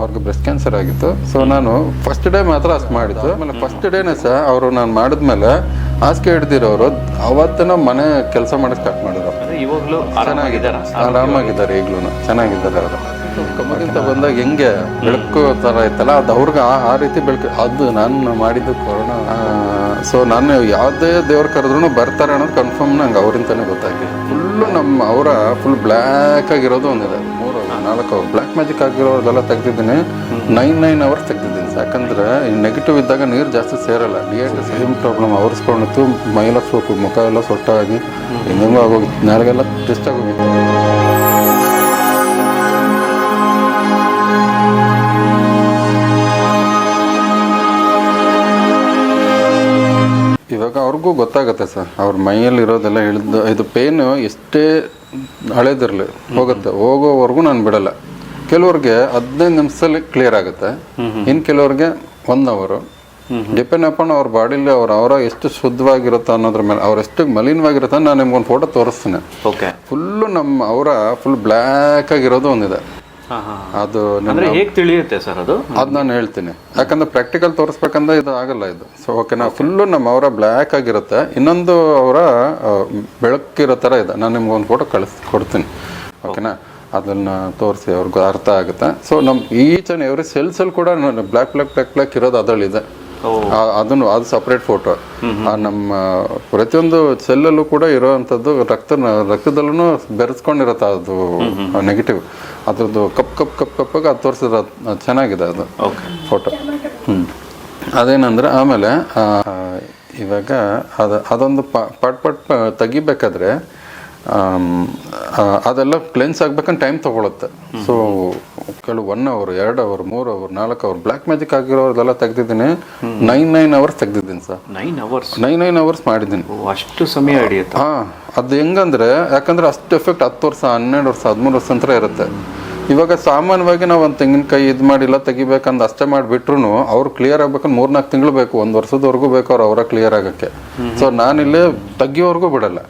ಅವ್ರಿಗೆ breast cancer ಆಗಿತ್ತು. So ನಾನು ಫಸ್ಟ್ ಡೇ ಮಾತ್ರ ಅಷ್ಟು ಮಾಡಿದ್ದು. ಆಮೇಲೆ ಫಸ್ಟ್ ಡೇನೇ ಸಹ ಅವರು ನಾನು ಮಾಡಿದ್ಮೇಲೆ ಹಾಸಿಗೆ ಹಿಡ್ದಿರೋರು ಅವತ್ತಿನ ಮನೆ ಕೆಲಸ ಮಾಡೋಕೆ ಸ್ಟಾರ್ಟ್ ಮಾಡಿದ್ರು. ಇವಾಗಲೂ ಆರಾಮಾಗಿದ್ದಾರೆ, ಈಗಲೂ ಚೆನ್ನಾಗಿದ್ದಾರೆ ಅವರು. ಕಮ್ಮಗಿಂತ ಬಂದಾಗ ಹೆಂಗೆ ಬೆಳಕು ಥರ ಇತ್ತಲ್ಲ, ಅದು ಅವ್ರಿಗೆ ಆ ರೀತಿ ಬೆಳಕು. ಅದು ನಾನು ಮಾಡಿದ್ದು ಕೊರೋನಾ. ಸೊ ನಾನು ಯಾವುದೇ ದೇವ್ರು ಕರೆದ್ರೂ ಬರ್ತಾರೆ ಅನ್ನೋದು ಕನ್ಫರ್ಮ್ ನಂಗೆ ಅವರಿಂದನೇ ಗೊತ್ತಾಗಿ. ಫುಲ್ಲು ಅವರ ಫುಲ್ ಬ್ಲ್ಯಾಕ್ ಆಗಿರೋದು ಒಂದಿದೆ, 3-4 ಅವರ್ ಬ್ಲ್ಯಾಕ್ ಮ್ಯಾಜಿಕ್ ಆಗಿರೋದೆಲ್ಲ ತೆಗ್ದಿದ್ದೀನಿ. 9 ಅವರ್ಸ್ ತೆಗ್ದಿದ್ದೀನಿ. ಯಾಕಂದ್ರೆ ಈ ನೆಗೆಟಿವ್ ಇದ್ದಾಗ ನೀರು ಜಾಸ್ತಿ ಸೇರಲ್ಲ. ಸೇಮ್ ಪ್ರಾಬ್ಲಮ್ ಅವರ್ಸ್ಕೊಂಡಿತ್ತು, ಮೈಲ ಸೋಕು, ಮುಖ ಎಲ್ಲ ಸೊಟ್ಟಾಗಿ ಹೆಂಗೆಂಗೋ ಆಗೋಗಿತ್ತು, ನಾಳೆಗೆಲ್ಲ ಟೆಸ್ಟ್ ಆಗೋಗಿತ್ತು. ಇವಾಗ ಅವ್ರಿಗೂ ಗೊತ್ತಾಗುತ್ತೆ ಸರ್, ಅವ್ರ ಮೈಯಲ್ಲಿ ಇರೋದೆಲ್ಲ ಇಳಿದು ಇದು ಪೇನು ಎಷ್ಟೇ ಹಳೇದಿರಲಿ ಹೋಗುತ್ತೆ. ಹೋಗೋವರೆಗೂ ನಾನು ಬಿಡಲ್ಲ. ಕೆಲವ್ರಿಗೆ 15 ನಿಮಿಷದಲ್ಲಿ ಕ್ಲಿಯರ್ ಆಗುತ್ತೆ, ಇನ್ನು ಕೆಲವ್ರಿಗೆ 1 ಅವರು. ಡಿಪೆಂಡ್ ಅಪಾನ್ ಅವ್ರ ಬಾಡಿಲಿ ಅವರ ಎಷ್ಟು ಶುದ್ಧವಾಗಿರುತ್ತೋ ಅನ್ನೋದ್ರ ಮೇಲೆ, ಅವ್ರು ಎಷ್ಟು ಮಲಿನವಾಗಿರುತ್ತೆ. ನಾನು ನಿಮ್ಗೊಂದು ಫೋಟೋ ತೋರಿಸ್ತೀನಿ. ಫುಲ್ಲು ಅವರ ಫುಲ್ ಬ್ಲ್ಯಾಕ್ ಆಗಿರೋದು ಒಂದಿದೆ. ಅದು ಹೇಗೆ ತಿಳಿಯುತ್ತೆ ಸರ್? ಅದು ನಾನು ಹೇಳ್ತೀನಿ, ಯಾಕಂದ್ರೆ ಪ್ರಾಕ್ಟಿಕಲ್ ತೋರಿಸ್ಬೇಕಂದ್ರೆ ಇದು ಆಗಲ್ಲ ಇದು. ಸೊ ಓಕೆನಾ, ಫುಲ್ಲು ಅವರ ಬ್ಲ್ಯಾಕ್ ಆಗಿರುತ್ತೆ. ಇನ್ನೊಂದು ಅವರ ಬೆಳಕಿರೋ ಥರ ಇದೆ. ನಾನು ನಿಮ್ಗೊಂದು ಫೋಟೋ ಕೊಡ್ತೀನಿ, ಓಕೆನಾ? ಅದನ್ನ ತೋರಿಸಿ ಅವ್ರಿಗೆ ಅರ್ಥ ಆಗುತ್ತೆ. ಸೊ ಈಚ್ ಆ್ಯಂಡ್ ಎವ್ರಿ ಸೆಲ್ಸಲ್ಲಿ ಕೂಡ ಬ್ಲ್ಯಾಕ್ ಇರೋದು ಅದರಲ್ಲಿದೆ. ಅದು ಸಪ್ರೇಟ್ ಫೋಟೋ. ನಮ್ಮ ಪ್ರತಿಯೊಂದು ಸೆಲ್ಲಲ್ಲೂ ಕೂಡ ಇರೋವಂಥದ್ದು ರಕ್ತದಲ್ಲೂ ಬೆರೆಸ್ಕೊಂಡಿರತ್ತೆ ಅದು ನೆಗೆಟಿವ್. ಅದ್ರದ್ದು ಕಪ್ಪಾಗಿ ಅದು ತೋರಿಸಿದ್ರೆ ಚೆನ್ನಾಗಿದೆ ಅದು ಫೋಟೋ. ಅದೇನಂದ್ರೆ ಆಮೇಲೆ ಇವಾಗ ಅದೊಂದು ಪಾಟ್ ತೆಗಿಬೇಕಾದ್ರೆ ಅದೆಲ್ಲ ಕ್ಲೆನ್ಸ್ ಆಗ್ಬೇಕಂತ ಟೈಮ್ ತೊಗೊಳುತ್ತೆ. ಸೊ ಕೆಲವು 1 hour, 2 hour, 3 hour, 4 hour black magic ಆಗಿರೋದೆಲ್ಲ ತೆಗ್ದಿದ್ದೀನಿ. 9 ಅವರ್ಸ್ ತೆಗ್ದಿದ್ದೀನಿ ಸರ್. 9 ಅವರ್ಸ್ ಮಾಡಿದ್ದೀನಿ. ಅಷ್ಟು ಸಮಯ ಹಿಡಿಯುತ್ತೆ? ಅದು ಹೆಂಗಂದ್ರೆ, ಯಾಕಂದ್ರೆ ಅಷ್ಟು ಎಫೆಕ್ಟ್ 10 ವರ್ಷ, 12 ವರ್ಷ, 13 ವರ್ಷ ಅಂತ ಇರುತ್ತೆ. ಇವಾಗ ಸಾಮಾನ್ಯವಾಗಿ ನಾವು ಒಂದು ತೆಂಗಿನಕಾಯಿ ಇದು ಮಾಡಿಲ್ಲ ತೆಗಿಬೇಕಂದು ಅಷ್ಟೇ ಮಾಡಿಬಿಟ್ರು ಅವ್ರು ಕ್ಲಿಯರ್ ಆಗ್ಬೇಕಂದ್ರೆ 3-4 ತಿಂಗಳು ಬೇಕು, 1 ವರ್ಷದವರೆಗೂ ಬೇಕು ಅವರ ಕ್ಲಿಯರ್ ಆಗೋಕ್ಕೆ. ಸೊ ನಾನಿಲ್ಲೇ ತೆಗಿಯೋವರೆಗೂ ಬಿಡಲ್ಲ.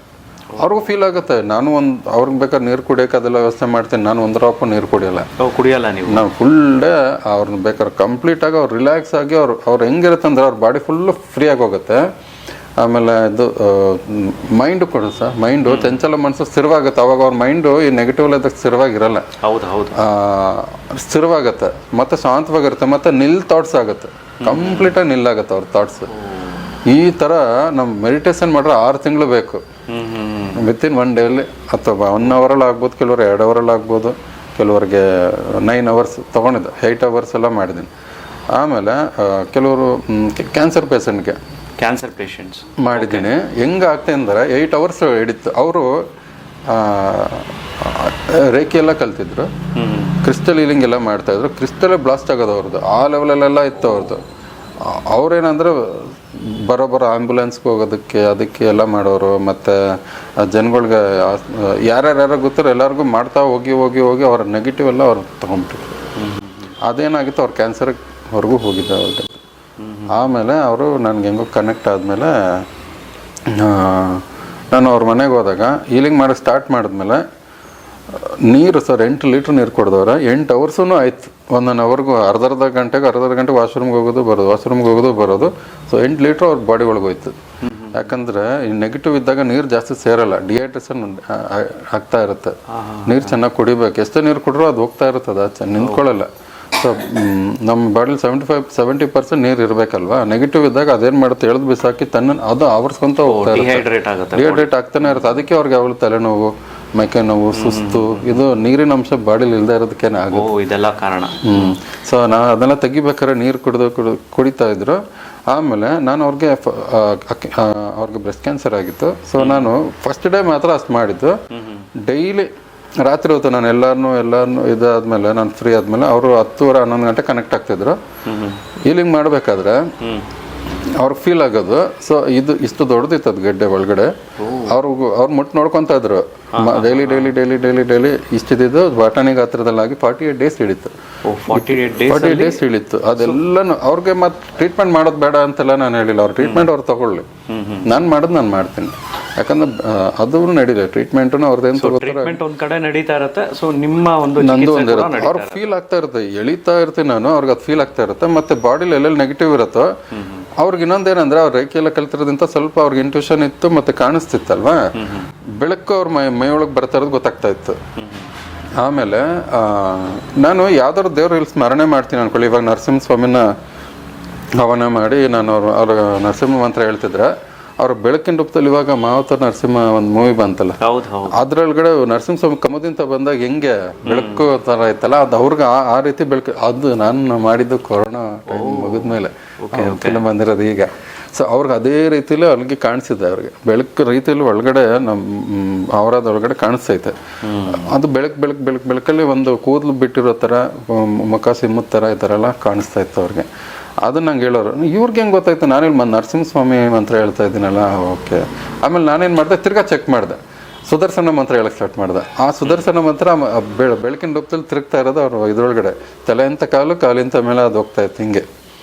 ಅವ್ರಿಗೂ ಫೀಲ್ ಆಗುತ್ತೆ. ನಾನು ಅವ್ರಿಗೆ ಬೇಕಾದ್ರೆ ನೀರು ಕುಡಿಯೋಕೆ ಅದೆಲ್ಲ ವ್ಯವಸ್ಥೆ ಮಾಡ್ತೀನಿ. ನಾನು 1 ಡ್ರಾಪ್ ನೀರು ಕುಡಿಯಲ್ಲ ನೀವು. ನಾವು ಫುಲ್ ಡೇ ಅವ್ರನ್ನ ಬೇಕಾದ್ರೆ ಕಂಪ್ಲೀಟಾಗಿ ಅವ್ರು ರಿಲ್ಯಾಕ್ಸ್ ಆಗಿ ಅವ್ರು ಹೆಂಗಿರುತ್ತೆ ಅಂದ್ರೆ ಅವ್ರ ಬಾಡಿ ಫುಲ್ಲು ಫ್ರೀ ಆಗಿ ಹೋಗುತ್ತೆ. ಆಮೇಲೆ ಇದು ಮೈಂಡು ಕೊಡು ಸರ್, ಮೈಂಡು ಚಂಚಲ ಮನಸ್ಸು ಸ್ಥಿರವಾಗುತ್ತೆ. ಅವಾಗ ಅವ್ರ ಮೈಂಡು ಈ ನೆಗೆಟಿವ್ ಅದಕ್ಕೆ ಸ್ಥಿರವಾಗಿರಲ್ಲ, ಸ್ಥಿರವಾಗುತ್ತೆ ಮತ್ತು ಶಾಂತವಾಗಿರುತ್ತೆ. ಮತ್ತು ಥಾಟ್ಸ್ ಆಗುತ್ತೆ, ಕಂಪ್ಲೀಟಾಗಿ ನಿಲ್ಲಾಗುತ್ತೆ ಅವ್ರ ಥಾಟ್ಸ್. ಈ ಥರ ನಮ್ಮ ಮೆಡಿಟೇಷನ್ ಮಾಡ್ರೆ 6 ತಿಂಗಳು ಬೇಕು. ವಿತಿನ್ 1 ಡೇಲಿ ಅಥವಾ 1 ಅವರಲ್ಲಿ ಆಗ್ಬೋದು, ಕೆಲವರು 2 ಅವರಲ್ಲಿ ಆಗ್ಬೋದು, ಕೆಲವರಿಗೆ 9 ಅವರ್ಸ್ ತೊಗೊಂಡಿದ್ದೆ. 8 ಅವರ್ಸ್ ಎಲ್ಲ ಮಾಡಿದ್ದೀನಿ. ಆಮೇಲೆ ಕೆಲವರು ಕ್ಯಾನ್ಸರ್ ಪೇಷಂಟ್ಸ್ ಮಾಡಿದ್ದೀನಿ. ಹೆಂಗಾಗ್ತದೆ ಅಂದರೆ 8 ಅವರ್ಸ್ ಹಿಡಿತು. ಅವರು ರೇಖೆ ಎಲ್ಲ ಕಲ್ತಿದ್ರು, ಕ್ರಿಸ್ಟಲ್ ಹೀಲಿಂಗ್ ಎಲ್ಲ ಮಾಡ್ತಾಯಿದ್ರು. ಕ್ರಿಸ್ಟಲೇ ಬ್ಲಾಸ್ಟ್ ಆಗೋದು ಅವ್ರದ್ದು, ಆ ಲೆವೆಲಲ್ಲೆಲ್ಲ ಇತ್ತು ಅವ್ರದ್ದು. ಅವ್ರೇನಂದ್ರೆ ಬರೋಬ್ಬರ ಆ್ಯಂಬುಲೆನ್ಸ್ಗೆ ಹೋಗೋದಕ್ಕೆ ಅದಕ್ಕೆ ಎಲ್ಲ ಮಾಡೋರು. ಮತ್ತು ಜನಗಳಿಗೆ ಯಾರ್ಯಾರು ಗೊತ್ತಿರೋ ಎಲ್ಲರಿಗೂ ಮಾಡ್ತಾ ಹೋಗಿ ಅವ್ರ ನೆಗೆಟಿವ್ ಎಲ್ಲ ಅವ್ರು ತೊಗೊಂಡ್ಬಿಟ್ಟಿದ್ರು. ಅದೇನಾಗಿತ್ತು, ಅವ್ರ ಕ್ಯಾನ್ಸರ್ವರೆಗೂ ಹೋಗಿದ್ದೆ ಅವ್ರಿಗೆ. ಆಮೇಲೆ ಅವರು ನನಗೆ ಹೆಂಗೋ ಕನೆಕ್ಟ್ ಆದಮೇಲೆ ನಾನು ಅವ್ರ ಮನೆಗೆ ಹೋದಾಗ ಹೀಲಿಂಗ್ ಮಾಡೋಕ್ಕೆ ಸ್ಟಾರ್ಟ್ ಮಾಡಿದ್ಮೇಲೆ ನೀರು ಸರ್ 8 ಲೀಟ್ರ್ ನೀರು ಕೊಡ್ದವ್ರೆ. 8 ಅವರ್ಸೂ ಆಯ್ತು. 1 ಅವರ್ಗೂ ಅರ್ಧ ಗಂಟೆ ವಾಶ್ರೂಮ್ಗೆ ಹೋಗೋದು ಬರೋದು. ಸೊ 8 ಲೀಟ್ರ್ ಅವ್ರ ಬಾಡಿ ಒಳಗೆ ಹೋಯ್ತು. ಯಾಕಂದರೆ ಈ ನೆಗೆಟಿವ್ ಇದ್ದಾಗ ನೀರು ಜಾಸ್ತಿ ಸೇರಲ್ಲ, ಡಿಹೈಡ್ರೇಷನ್ ಆಗ್ತಾ ಇರುತ್ತೆ. ನೀರು ಚೆನ್ನಾಗಿ ಕುಡಿಬೇಕು. ಎಷ್ಟೇ ನೀರು ಕುಡಿದ್ರೂ ಅದು ಹೋಗ್ತಾ ಇರುತ್ತೆ, ಅದು ನಿಂತ್ಕೊಳ್ಳಲ್ಲ. ಸೊ ನಮ್ಮ ಬಾಡಿಲಿ 70% ನೀರು ಇರಬೇಕಲ್ವಾ. ನೆಗೆಟಿವ್ ಇದ್ದಾಗ ಅದೇನು ಮಾಡುತ್ತೆ, ಎಳೆದು ಬಿಸಾಕಿ ಅದು ಆವರಿಸ್ಕೊಂತ ಹೋಗ್ತಾ ಇರುತ್ತೆ, ಡಿಹೈಡ್ರೇಟ್ ಆಗ್ತಾನೆ ಇರುತ್ತೆ. ಅದಕ್ಕೆ ಅವ್ರಿಗೆ ಯಾವಾಗಲೂ ತಲೆನೋವು, ಮೈಕೈ ನೋವು, ಸುಸ್ತು, ಇದು ನೀರಿನ ಅಂಶ ಬಾಡಿಲಿ ಇಲ್ಲದೆ ಇರೋದಕ್ಕೇನೆ ಆಗುತ್ತೆ. ಇದೆಲ್ಲ ಕಾರಣ. ಸೊ ನಾನು ಅದೆಲ್ಲ ತೆಗಿಬೇಕಾದ್ರೆ ನೀರು ಕುಡಿತಾ ಇದ್ರು. ಆಮೇಲೆ ನಾನು ಅವ್ರಿಗೆ ಬ್ರೆಸ್ಟ್ ಕ್ಯಾನ್ಸರ್ ಆಗಿತ್ತು. ಸೊ ನಾನು ಫಸ್ಟ್ ಡೇ ಮಾತ್ರ ಅಷ್ಟು ಮಾಡಿದ್ದು. ಡೈಲಿ ರಾತ್ರಿ ಹೊತ್ತು ನಾನು ಎಲ್ಲಾರನ್ನೂ ಇದಾದ್ಮೇಲೆ ನಾನು ಫ್ರೀ ಆದಮೇಲೆ ಅವರು 10-11 ಗಂಟೆ ಕನೆಕ್ಟ್ ಆಗ್ತಿದ್ರು. ಹೀಲಿಂಗ್ ಮಾಡಬೇಕಾದ್ರೆ ಅವ್ರಿಗೆ ಫೀಲ್ ಆಗೋದು. ಸೊ ಇಷ್ಟು ದೊಡ್ಡದಿತ್ತು ಅದು ಗಡ್ಡೆ ಒಳಗಡೆ. ಅವ್ರು ಮುಟ್ಟು ನೋಡ್ಕೊತಾ ಇದ್ರು. ಡೈಲಿ ಇಷ್ಟಿದ್ದು ಬಾಟನಿಗೆ ಹತ್ರದಲ್ಲಾಗಿ 48 ಡೇಸ್ ಹಿಡಿತು. 48 ಡೇಸ್ ಹಿಡಿತು. ಅದೆಲ್ಲನೂ ಅವ್ರಿಗೆ ಮತ್ತೆ ಟ್ರೀಟ್ಮೆಂಟ್ ಮಾಡೋದು ಬೇಡ ಅಂತೆಲ್ಲ ನಾನು ಹೇಳಿಲ್ಲ. ಅವ್ರ ಟ್ರೀಟ್ಮೆಂಟ್ ಅವ್ರು ತಗೊಳ್ಳಿ, ನಾನು ಮಾಡೋದು ನಾನು ಮಾಡ್ತೀನಿ. ಯಾಕಂದ್ರೆ ಅದು ನಡೀಲಿ ಟ್ರೀಟ್ಮೆಂಟು ಅವ್ರದ್ದೇನು ತಗೋತಾರೆ ಟ್ರೀಟ್ಮೆಂಟ್ ಒಂದ್ ಕಡೆ ನಡೀತಾ ಇರುತ್ತೆ. ಸೊ ನಿಮ್ಮ ಒಂದು ನಂದು ಚಿಕಿತ್ಸೆ ಒಂದು ಕೂಡ ಇರುತ್ತೆ ಅವ್ರಿಗೆ ಫೀಲ್ ಆಗ್ತಾ ಇರುತ್ತೆ, ಎಳಿತಾ ಇರ್ತೀನಿ ನಾನು, ಅವ್ರಿಗೆ ಅದು ಫೀಲ್ ಆಗ್ತಾ ಇರುತ್ತೆ. ಮತ್ತೆ ಬಾಡಿಲಿ ಎಲ್ಲೆಲ್ಲಿ ನೆಗೆಟಿವ್ ಇರುತ್ತೋ ಅವ್ರಿಗೆ ಇನ್ನೊಂದೇನಂದ್ರೆ ಅವ್ರ ರೇಖೆ ಎಲ್ಲ ಕಲ್ತಿರೋದ್ರಿಂದ ಸ್ವಲ್ಪ ಅವ್ರಿಗೆ ಇಂಟ್ಯೂಷನ್ ಇತ್ತು ಮತ್ತೆ ಕಾಣಿಸ್ತಿತ್ತಲ್ವಾ, ಬೆಳಕು ಅವ್ರ ಮೈ ಒಳಗೆ ಬರ್ತಾ ಇರೋದು ಗೊತ್ತಾಗ್ತಾ ಇತ್ತು. ಆಮೇಲೆ ನಾನು ಯಾವ್ದಾದ್ರು ದೇವ್ರ ಇಲ್ಲಿ ಸ್ಮರಣೆ ಮಾಡ್ತೀನಿ ಅನ್ಕೊಳ್ಳಿ. ಇವಾಗ ನರಸಿಂಹಸ್ವಾಮಿನ ಹವನ ಮಾಡಿ ನಾನು ಅವ್ರ ನರಸಿಂಹ ಮಂತ್ರ ಹೇಳ್ತಿದ್ರೆ ಅವ್ರ ಬೆಳಕಿನ ರೂಪದಲ್ಲಿ ಇವಾಗ ಮಾವತ ನರಸಿಂಹ ಒಂದು ಮೂವಿ ಬಂತಲ್ಲ, ಅದ್ರೊಳಗಡೆ ನರಸಿಂಹಸ್ವಾಮಿ ಕಮದಿಂದ ಬಂದಾಗ ಹೆಂಗೆ ಬೆಳಕು ತರ ಇತ್ತಲ್ಲ, ಅದು ಅವ್ರಿಗೆ ಆ ರೀತಿ ಬೆಳಕು. ಅದು ನಾನು ಮಾಡಿದ್ದು ಕೊರೋನಾ ಟೈಮ್ ಮುಗಿದ್ಮೇಲೆ ಫಿಲ್ಮ್ ಬಂದಿರೋದು ಈಗ. ಸೊ ಅವ್ರಿಗೆ ಅದೇ ರೀತಿಲಿ ಅಲ್ಲಿಗೆ ಕಾಣಿಸಿದೆ, ಅವ್ರಿಗೆ ಬೆಳಕು ರೀತಿಯಲ್ಲಿ ಒಳಗಡೆ ಅವರದ ಒಳಗಡೆ ಕಾಣಿಸ್ತೈತೆ. ಅದು ಬೆಳಕಲ್ಲಿ ಒಂದು ಕೂದಲು ಬಿಟ್ಟಿರೋ ಥರ, ಮುಖ ಸಿಮ್ಮದ ಥರ ಈ ಥರ ಎಲ್ಲ ಕಾಣಿಸ್ತಾ ಇತ್ತು ಅವ್ರಿಗೆ. ಅದು ನಂಗೆ ಹೇಳೋರು, ಇವ್ರಿಗೆ ಹೆಂಗೆ ಗೊತ್ತಾಯ್ತು, ನಾನಿಲ್ಲಿ ನರಸಿಂಹಸ್ವಾಮಿ ಮಂತ್ರ ಹೇಳ್ತಾ ಇದ್ದೀನಲ್ಲ, ಓಕೆ. ಆಮೇಲೆ ನಾನೇನು ಮಾಡಿದೆ, ತಿರ್ಗಾ ಚೆಕ್ ಮಾಡಿದೆ, ಸುದರ್ಶನ ಮಂತ್ರ ಹೇಳಕ್ಕೆ ಸ್ಟಾರ್ಟ್ ಮಾಡಿದೆ. ಆ ಸುದರ್ಶನ ಮಂತ್ರ ಬೆಳಕಿನ ರೂಪದಲ್ಲಿ ತಿರುಗ್ತಾ ಇರೋದು ಅವ್ರು ಇದ್ರೊಳಗಡೆ, ತಲೆ ಅಂತ ಕಾಲಿಂತ ಮೇಲೆ ಅದು ಹೋಗ್ತಾ ಇತ್ತು ಹಿಂಗೆ.